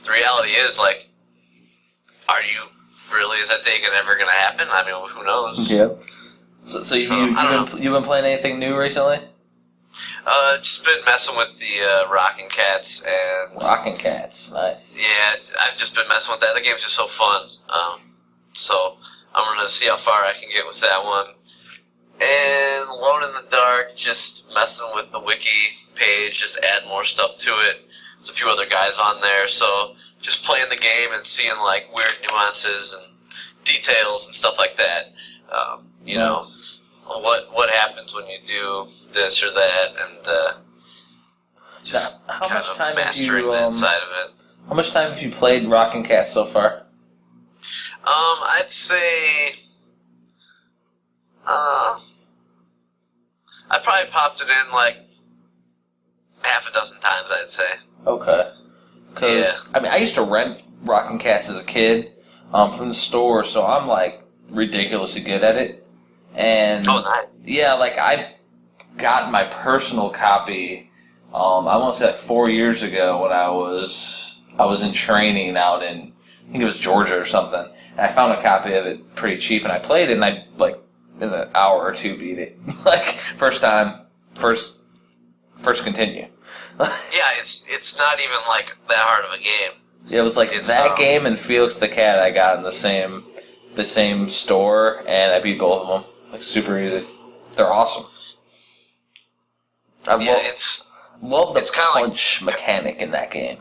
the reality is, like, are you really, is that day ever going to happen? I mean, who knows?
Yep. So you've been playing anything new recently?
Just been messing with the Rockin' Cats and...
Rockin' Cats, nice.
Yeah, I've just been messing with that. The game's just so fun. So I'm going to see how far I can get with that one. And Alone in the Dark, just messing with the wiki page, just add more stuff to it. There's a few other guys on there, so just playing the game and seeing like weird nuances and details and stuff like that. You know, what happens when you do this or that, and just
how
kind
much
of
time
mastering that side of it.
How much time have you played Rockin' Cats so far?
I'd say I probably popped it in like half a dozen times, I'd say.
Okay. Because, I used to rent Rockin' Cats as a kid from the store, so I'm, like, ridiculously good at it. And,
oh, nice.
Yeah, like, I got my personal copy, I want to say, like, 4 years ago when I was in training out in, I think it was Georgia or something, and I found a copy of it pretty cheap, and I played it, and I, like, in an hour or two beat it. Like, first time, first continue.
Yeah, it's not even like that hard of a game.
Yeah, it was like that game and Felix the Cat I got in the same store, and I beat both of them. Like, super easy. They're awesome. I love the punch mechanic in that game.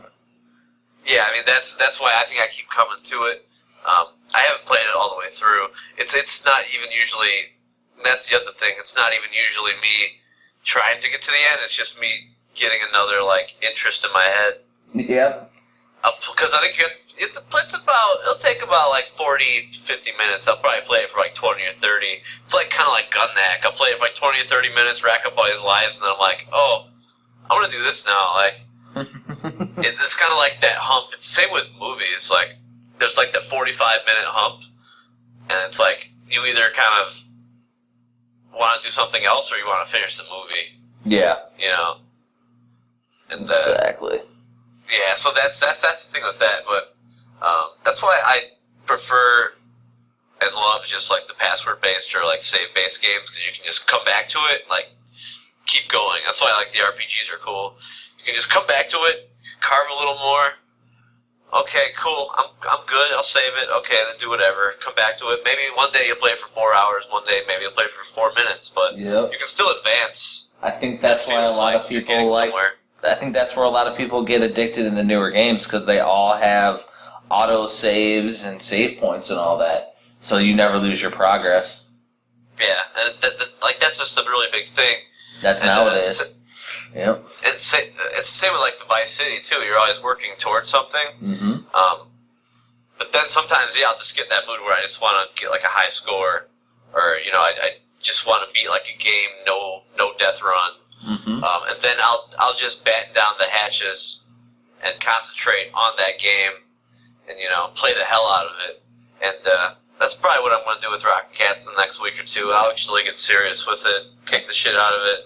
Yeah, I mean that's why I think I keep coming to it. I haven't played it all the way through. It's not even usually. That's the other thing. It's not even usually me trying to get to the end. It's just me getting another like interest in my head.
Yeah.
Because I think it'll take about like 40 to 50 minutes. I'll probably play it for like 20 or 30. It's like kind of like Gun Knack. I'll play it for like 20 or 30 minutes, rack up all these lives, and then I'm like, oh, I want to do this now. Like, it's kind of like that hump. It's the same with movies. Like, there's like the 45-minute hump, and it's like you either kind of want to do something else or you want to finish the movie.
Yeah.
You know. And
exactly.
Yeah, so that's the thing with that, but that's why I prefer and love just like the password-based or like save-based games, because you can just come back to it and like keep going. That's why I like the RPGs are cool. You can just come back to it, carve a little more. Okay, cool. I'm good. I'll save it. Okay, then do whatever. Come back to it. Maybe one day you'll play for 4 hours. One day maybe you'll play for 4 minutes. But you can still advance.
I think that's why a lot of people like. I think that's where a lot of people get addicted in the newer games, because they all have auto saves and save points and all that, so you never lose your progress.
Yeah, and that's just a really big thing.
That's nowadays. Yep.
It's the same with like the Vice City too. You're always working towards something.
Mm-hmm.
But then sometimes, I'll just get in that mood where I just want to get like a high score, or I just want to beat like a game, no death run.
Mm-hmm.
And then I'll just batten down the hatches and concentrate on that game, and play the hell out of it. And that's probably what I'm going to do with Rockin' Cats the next week or two. I'll actually get serious with it, kick the shit out of it.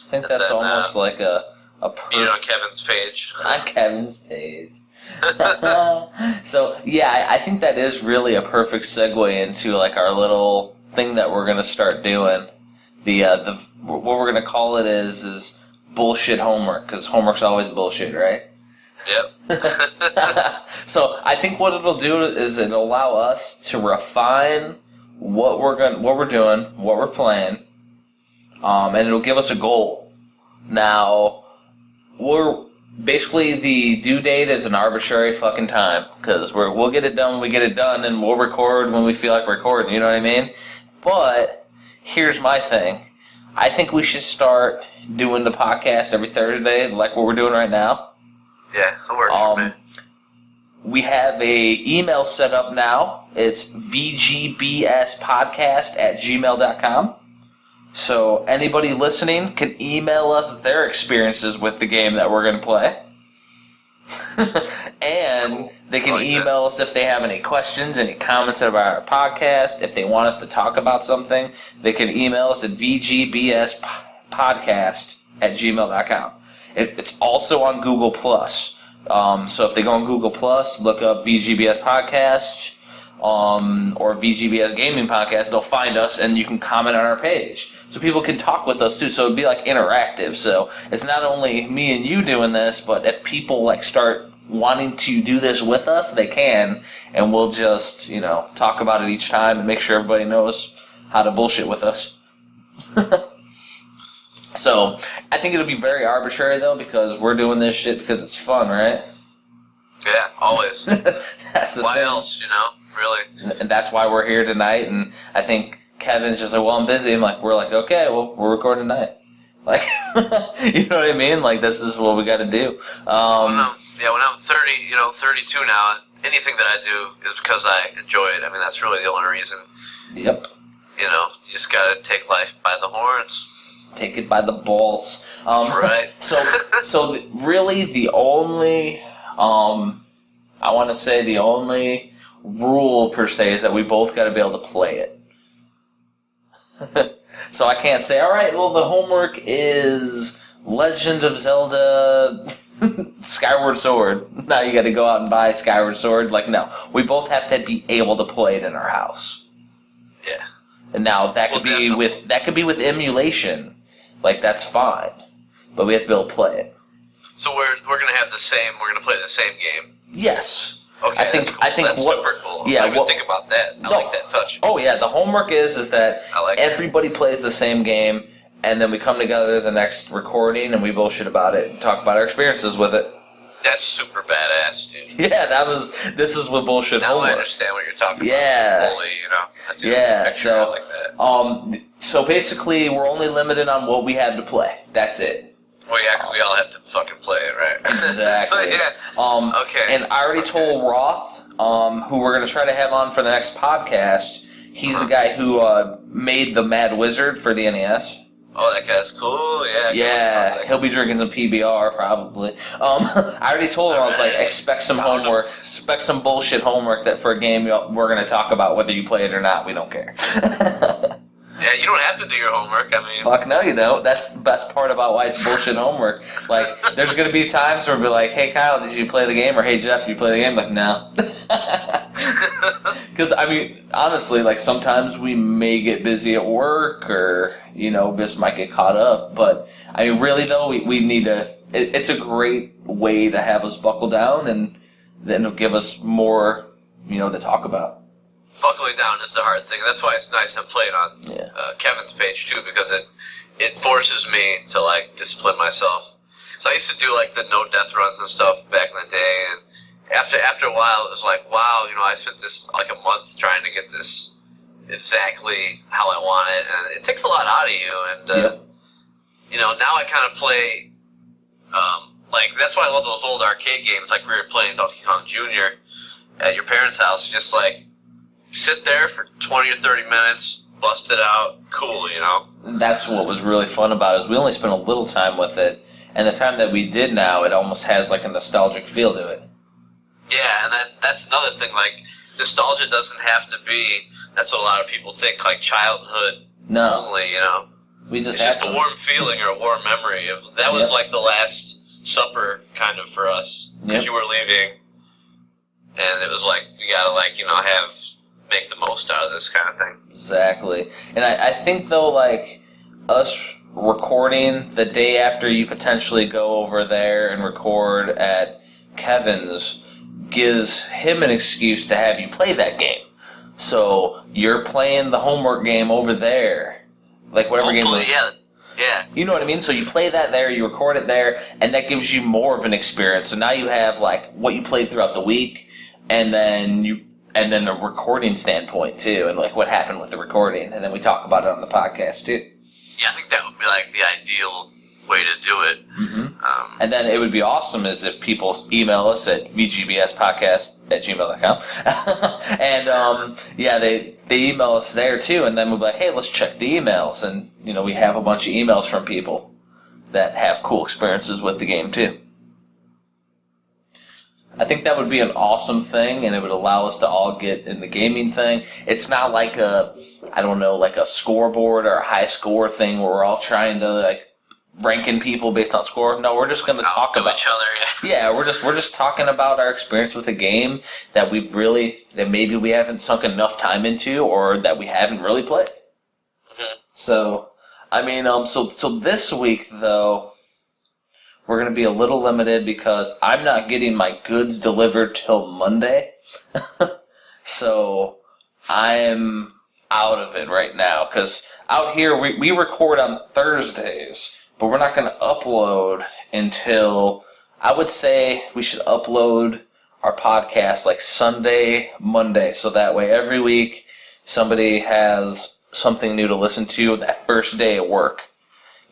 I think that's almost like a
beat it on Kevin's page.
On Kevin's page. So yeah, I think that is really a perfect segue into like our little thing that we're going to start doing. The what we're going to call it is bullshit homework, because homework's always bullshit, right?
Yep.
So I think what it'll do is it'll allow us to refine what we're doing, what we're playing, and it'll give us a goal. Now, basically the due date is an arbitrary fucking time, because we'll get it done when we get it done, and we'll record when we feel like recording, you know what I mean? But here's my thing. I think we should start doing the podcast every Thursday, like what we're doing right now.
Yeah, that works for me.
We have a email set up now. It's VGBSpodcast@gmail.com. So anybody listening can email us their experiences with the game that we're going to play. And they can email us if they have any questions, any comments about our podcast. If they want us to talk about something, they can email us at VGBSpodcast@gmail.com. It's also on Google+. So if they go on Google+, look up VGBS Podcast or VGBS Gaming Podcast, they'll find us, and you can comment on our page. So people can talk with us, too. So it'd be, like, interactive. So it's not only me and you doing this, but if people, like, start wanting to do this with us, they can. And we'll just, talk about it each time and make sure everybody knows how to bullshit with us. So, I think it'll be very arbitrary, though, because we're doing this shit because it's fun, right?
Yeah, always.
That's the
why
thing.
else, really?
And that's why we're here tonight, and I think Kevin's just like, well, I'm busy. We're like, okay, well, we're recording tonight. Like, you know what I mean? Like, this is what we got to do.
When I'm 32 now, anything that I do is because I enjoy it. I mean, that's really the only reason.
Yep.
You just got to take life by the horns.
Take it by the balls.
Right.
So really the only, I want to say the only rule per se is that we both got to be able to play it. So I can't say, all right, well, the homework is Legend of Zelda Skyward Sword. Now you got to go out and buy Skyward Sword. Like, no. We both have to be able to play it in our house.
Yeah.
And now that could be with emulation. Like, that's fine. But we have to be able to play it.
So we're gonna have the same. We're gonna play the same game.
Yes.
Okay, that's cool. That's super cool.
Yeah,
I didn't even think about that. I like that touch.
Oh yeah, the homework is that everybody plays the same game, and then we come together the next recording and we bullshit about it and talk about our experiences with it.
That's super badass, dude.
Yeah, this is what bullshit
now
homework.
I understand what you're talking about.
Yeah.
Holy, That's
so
I like that.
So basically, we're only limited on what we have to play. That's it.
Well, yeah, because we all have to fucking play it, right?
Exactly.
Yeah.
Okay. And I already told Roth, who we're going to try to have on for the next podcast. He's the guy who made the Mad Wizard for the NES.
Oh, that guy's cool. Yeah.
Yeah, he'll be drinking some PBR probably. I already told him, I was like, expect some homework, expect some bullshit homework that for a game we're going to talk about whether you play it or not. We don't care.
Yeah, you don't have to do your homework. I mean,
fuck no, you don't. That's the best part about why it's bullshit homework. Like, there's gonna be times where we'll be like, "Hey Kyle, did you play the game?" Or "Hey Jeff, did you play the game?" Like, no. Because I mean, honestly, like sometimes we may get busy at work, or just might get caught up. But I mean, really though, we need to. It's a great way to have us buckle down, and then it'll give us more, to talk about.
Buckling down is the hard thing. That's why it's nice to play it on Kevin's page too, because it forces me to like discipline myself. So I used to do like the no death runs and stuff back in the day, and after a while it was like, wow, I spent this like a month trying to get this exactly how I want it, and it takes a lot out of you. And now I kind of play like that's why I love those old arcade games. Like we were playing Donkey Kong Jr. at your parents' house, just like. Sit there for 20 or 30 minutes, bust it out, cool,
That's what was really fun about it, is we only spent a little time with it, and the time that we did now, it almost has like a nostalgic feel to it.
Yeah, and that's another thing, like, nostalgia doesn't have to be, that's what a lot of people think, like childhood only,
We just
it's just a warm feeling or a warm memory. That was like the Last Supper, kind of, for us, because you were leaving, and it was like, you gotta, like, make the most out of this kind of thing.
Exactly. And I think, though, like, us recording the day after you potentially go over there and record at Kevin's gives him an excuse to have you play that game. So you're playing the homework game over there. Like, whatever game.
Yeah. Yeah.
You know what I mean? So you play that there, you record it there, and that gives you more of an experience. So now you have like what you played throughout the week, and then the recording standpoint too, and like what happened with the recording, and then we talk about it on the podcast too.
Yeah, I think that would be like the ideal way to do it.
Mm-hmm. And then it would be awesome is if people email us at vgbspodcast@gmail.com. And they email us there too, and then we'll be like, hey, let's check the emails. And we have a bunch of emails from people that have cool experiences with the game too. I think that would be an awesome thing, and it would allow us to all get in the gaming thing. It's not like a scoreboard or a high score thing where we're all trying to like ranking people based on score. No, we're just going to talk about
each other.
Yeah, we're just talking about our experience with a game that maybe we haven't sunk enough time into, or that we haven't really played.
Mm-hmm.
So, I mean, so this week though, we're going to be a little limited because I'm not getting my goods delivered till Monday. So I'm out of it right now because out here we record on Thursdays. But we're not going to upload until, I would say we should upload our podcast like Sunday, Monday. So that way every week somebody has something new to listen to that first day of work.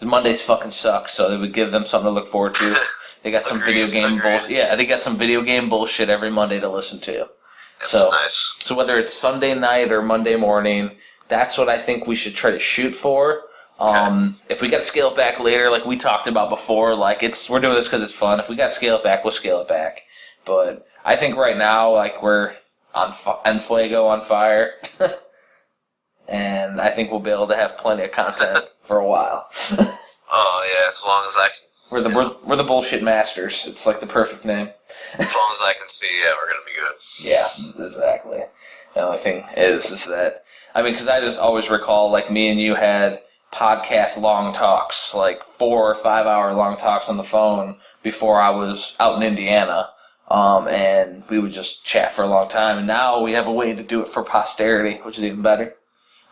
Mondays fucking suck, so it would give them something to look forward to. They got some video game bullshit. Yeah, they got some video game bullshit every Monday to listen to.
That's nice.
So whether it's Sunday night or Monday morning, that's what I think we should try to shoot for. If we got to scale it back later, like we talked about before, like we're doing this because it's fun. If we got to scale it back, we'll scale it back. But I think right now, like we're on fuego, on fire, and I think we'll be able to have plenty of content for a while.
Oh yeah, as long as I can.
We're the bullshit masters. It's like the perfect name.
As long as I can see, yeah, we're gonna be good.
Yeah, exactly. The only thing is that because I just always recall like me and you had podcast long talks, like 4 or 5 hour long talks on the phone before I was out in Indiana, and we would just chat for a long time. And now we have a way to do it for posterity, which is even better.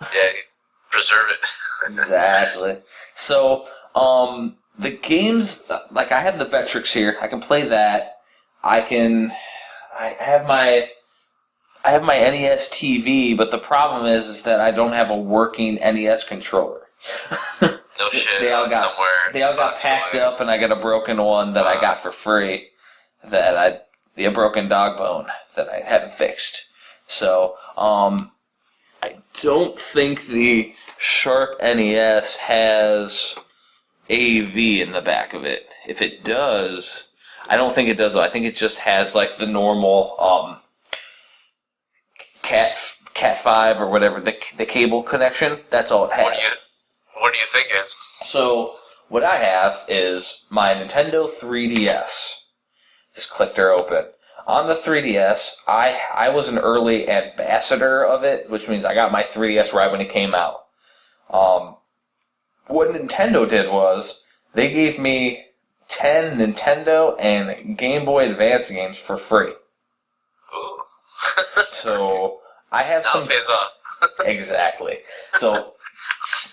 Yeah, preserve it.
Exactly. So, the games, like I have the Vectrix here. I can play that. I have my NES TV, but the problem is that I don't have a working NES controller.
No shit.
They all got packed up, and I got a broken one that I got for free. A broken dog bone that I hadn't fixed. So, I don't think the Sharp NES has AV in the back of it. If it does, I don't think it does. I think it just has like the normal Cat 5 or whatever, the cable connection. That's all it has.
What are you thinking?
So what I have is my Nintendo 3DS. Just clicked her open. On the 3DS, I was an early ambassador of it, which means I got my 3DS right when it came out. What Nintendo did was they gave me 10 Nintendo and Game Boy Advance games for free.
Ooh.
So I have
now
some.
It pays off.
Exactly. So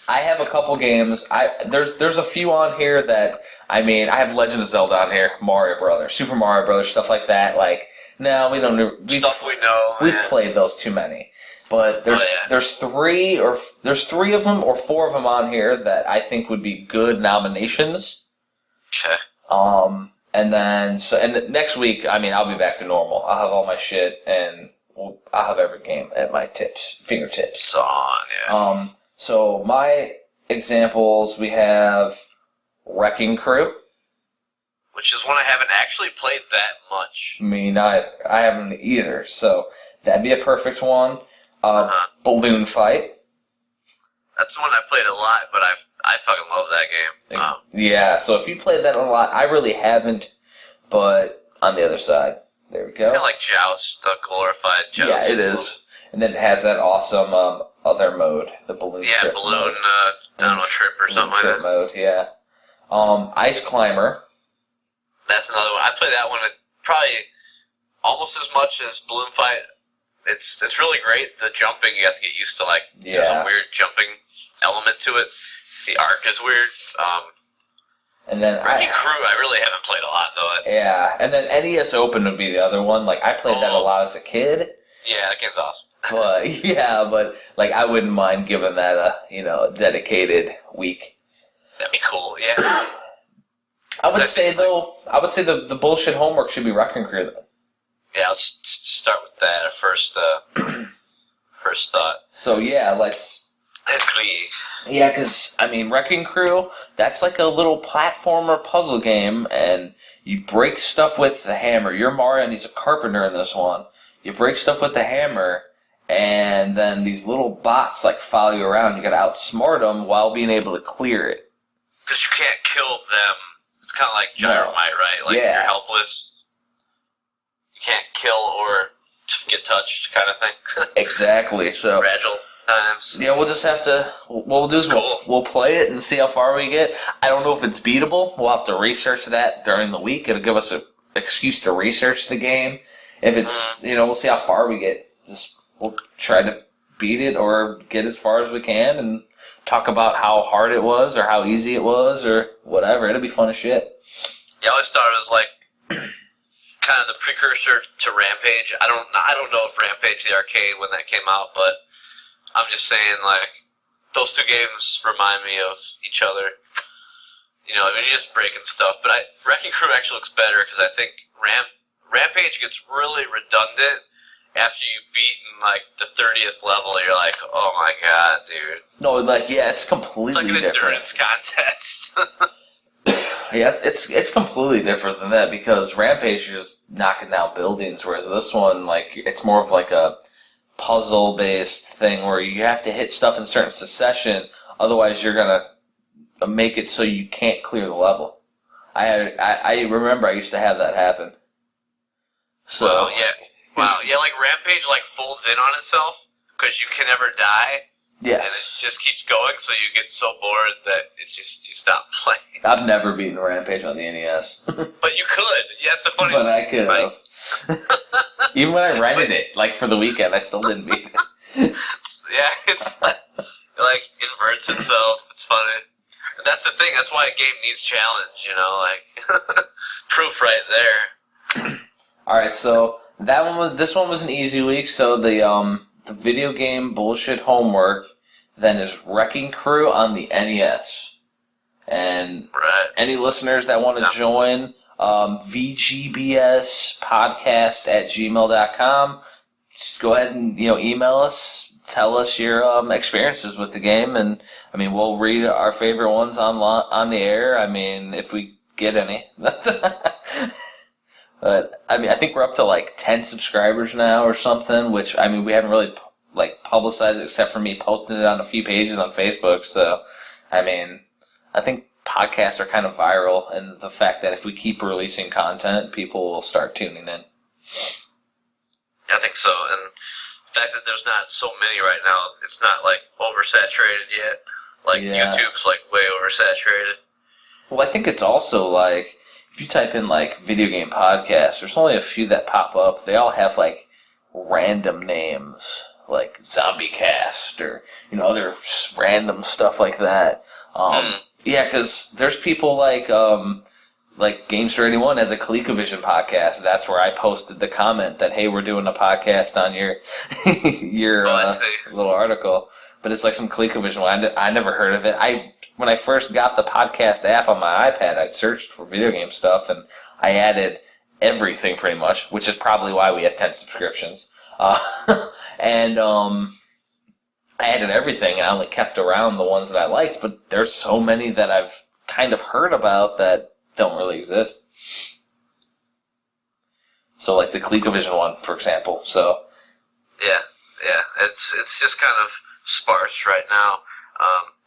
I have a couple games. There's a few on here that I have Legend of Zelda on here, Mario Brothers, Super Mario Brothers, stuff like that. Like, no, we don't know
stuff we know.
We've played those too many. But there's 3 of them or 4 of them on here that I think would be good nominations.
Okay.
And then next week, I'll be back to normal. I'll have all my shit and I'll have every game at my fingertips.
It's on, yeah.
So my examples, we have Wrecking Crew.
Which is one I haven't actually played that much.
Me neither. I haven't either. So that'd be a perfect one. Balloon Fight.
That's one I played a lot, but I fucking love that game.
Yeah, so if you played that a lot, I really haven't, but on the other side, there we go.
It's kind of like Joust, a glorified Joust.
Yeah, it is. And then it has that awesome other mode, the balloon trip.
Yeah, balloon, trip or something like that.
Mode, yeah. Ice Climber.
That's another one. I play that one probably almost as much as Balloon Fight. It's really great. The jumping, you have to get used to, there's a weird jumping element to it. The arc is weird.
And then
Wrecking Crew, I really haven't played a lot though.
Yeah, and then NES Open would be the other one. Like I played that a lot as a kid.
Yeah, that game's awesome.
but like I wouldn't mind giving that a dedicated week.
That'd be cool. Yeah.
I would say the bullshit homework should be Wrecking Crew though.
Yeah, let's start with that first. First thought.
So yeah, let's.
Agree.
Yeah, because I mean, Wrecking Crew, that's like a little platformer puzzle game, and you break stuff with the hammer. You're Mario, and he's a carpenter in this one. You break stuff with the hammer, and then these little bots like follow you around. You got to outsmart them while being able to clear it.
Because you can't kill them. It's kind of like Gyromite, right? Like you're helpless. You can't kill or get touched, kind of thing.
Exactly. So
fragile times.
Yeah, we'll just have to. What we'll do is we'll play it and see how far we get. I don't know if it's beatable. We'll have to research that during the week. It'll give us an excuse to research the game. If it's we'll see how far we get. We'll try to beat it or get as far as we can and talk about how hard it was or how easy it was or whatever. It'll be fun as shit.
Yeah, I always thought it was like kind of the precursor to Rampage. I don't know if Rampage the arcade when that came out, but I'm just saying like those two games remind me of each other. You know, I mean, you're just breaking stuff. But Wrecking Crew actually looks better because I think Rampage gets really redundant after you've beaten like the 30th level. You're like, oh my god, dude.
No, like it's completely
different. It's like an
different.
endurance contest.
Yeah, it's completely different than that because Rampage you're just knocking down buildings, whereas this one like it's more of like a puzzle-based thing where you have to hit stuff in certain succession, otherwise you're gonna make it so you can't clear the level. I remember I used to have that happen. So
wow, yeah, like Rampage like folds in on itself because you can never die.
Yes.
And it just keeps going, so you get so bored that it's just you stop playing.
I've never beaten Rampage on the NES.
But you could. Yeah, it's a funny.
But I could have. Even when I rented it, like for the weekend, I still didn't beat it.
It's like inverts itself. It's funny. And that's the thing. That's why a game needs challenge. You know, like proof right there.
All right, so this one was an easy week. So the video game bullshit homework then is Wrecking Crew on the NES. And any listeners that want to join, VGBS Podcast at gmail.com. Just go ahead and email us, tell us your experiences with the game, and I mean we'll read our favorite ones on the air. I mean if we get any. But I mean I think we're up to like 10 subscribers now or something, which I mean we haven't really like publicized it except for me posting it on a few pages on Facebook. So I mean I think podcasts are kind of viral, and the fact that if we keep releasing content, people will start tuning in.
I think so, and the fact that there's not so many right now, it's not like oversaturated yet. Like YouTube's like way oversaturated.
Well, I think it's also like if you type in like video game podcasts, there's only a few that pop up. They all have like random names, like Zombie Cast or other random stuff like that. Yeah, because there's people like Gamester81 has a ColecoVision podcast. That's where I posted the comment that, hey, we're doing a podcast on your little article. But it's like some ColecoVision one. I never heard of it. When I first got the podcast app on my iPad, I searched for video game stuff, and I added everything pretty much, which is probably why we have 10 subscriptions. And I added everything, and I only kept around the ones that I liked, but there's so many that I've kind of heard about that don't really exist. So, like the ColecoVision one, for example. So,
yeah, it's just kind of sparse right now.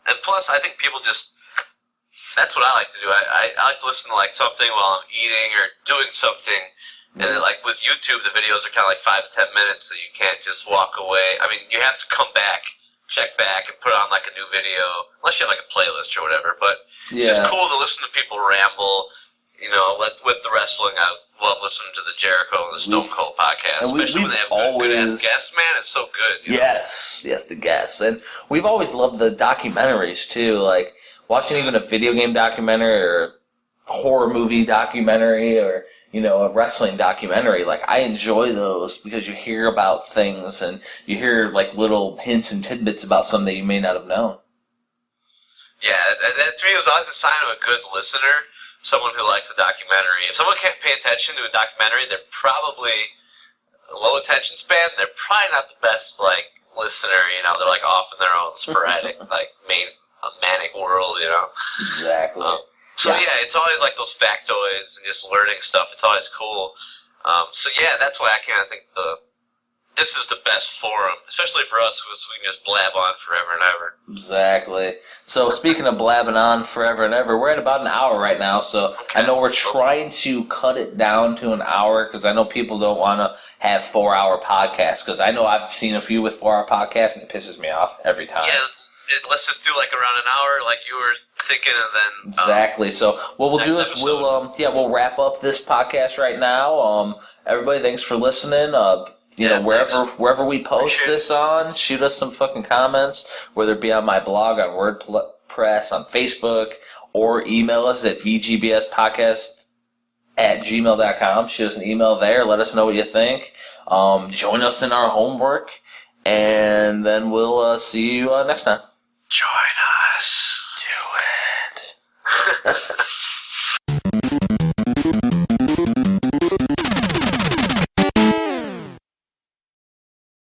And plus, I think people that's what I like to do. I like to listen to like something while I'm eating or doing something. And then, like with YouTube, the videos are kind of like 5 to 10 minutes, so you can't just walk away. I mean, you have to come back, check back, and put on like a new video, unless you have like a playlist or whatever. But it's just cool to listen to people ramble. with the wrestling, I love listening to the Jericho and the Stone Cold podcast, especially when they have good-ass guests, man. It's so good.
Yes, the guests. And we've always loved the documentaries, too, like watching even a video game documentary or a horror movie documentary or, a wrestling documentary. Like, I enjoy those because you hear about things and you hear, like, little hints and tidbits about something that you may not have known.
Yeah, that to me was always a sign of a good listener. Someone who likes a documentary. If someone can't pay attention to a documentary, they're probably low attention span. They're probably not the best listener. They're off in their own sporadic manic world.
Exactly.
It's always those factoids and just learning stuff. It's always cool. That's why I kind of think this is the best forum, especially for us, because we can just blab on forever and ever.
Exactly. So speaking of blabbing on forever and ever, we're at about an hour right now, so okay. I know we're trying to cut it down to an hour, because I know people don't want to have 4-hour podcasts, because I know I've seen a few with 4-hour podcasts, and it pisses me off every time.
Yeah, let's just do around an hour like you were thinking, and then...
Exactly. So what we'll do is we'll wrap up this podcast right now. Everybody, thanks for listening. Wherever we post this on, shoot us some fucking comments, whether it be on my blog, on WordPress, on Facebook, or email us at vgbspodcast@gmail.com. Shoot us an email there. Let us know what you think. Join us in our homework, and then we'll see you next time.
Join us.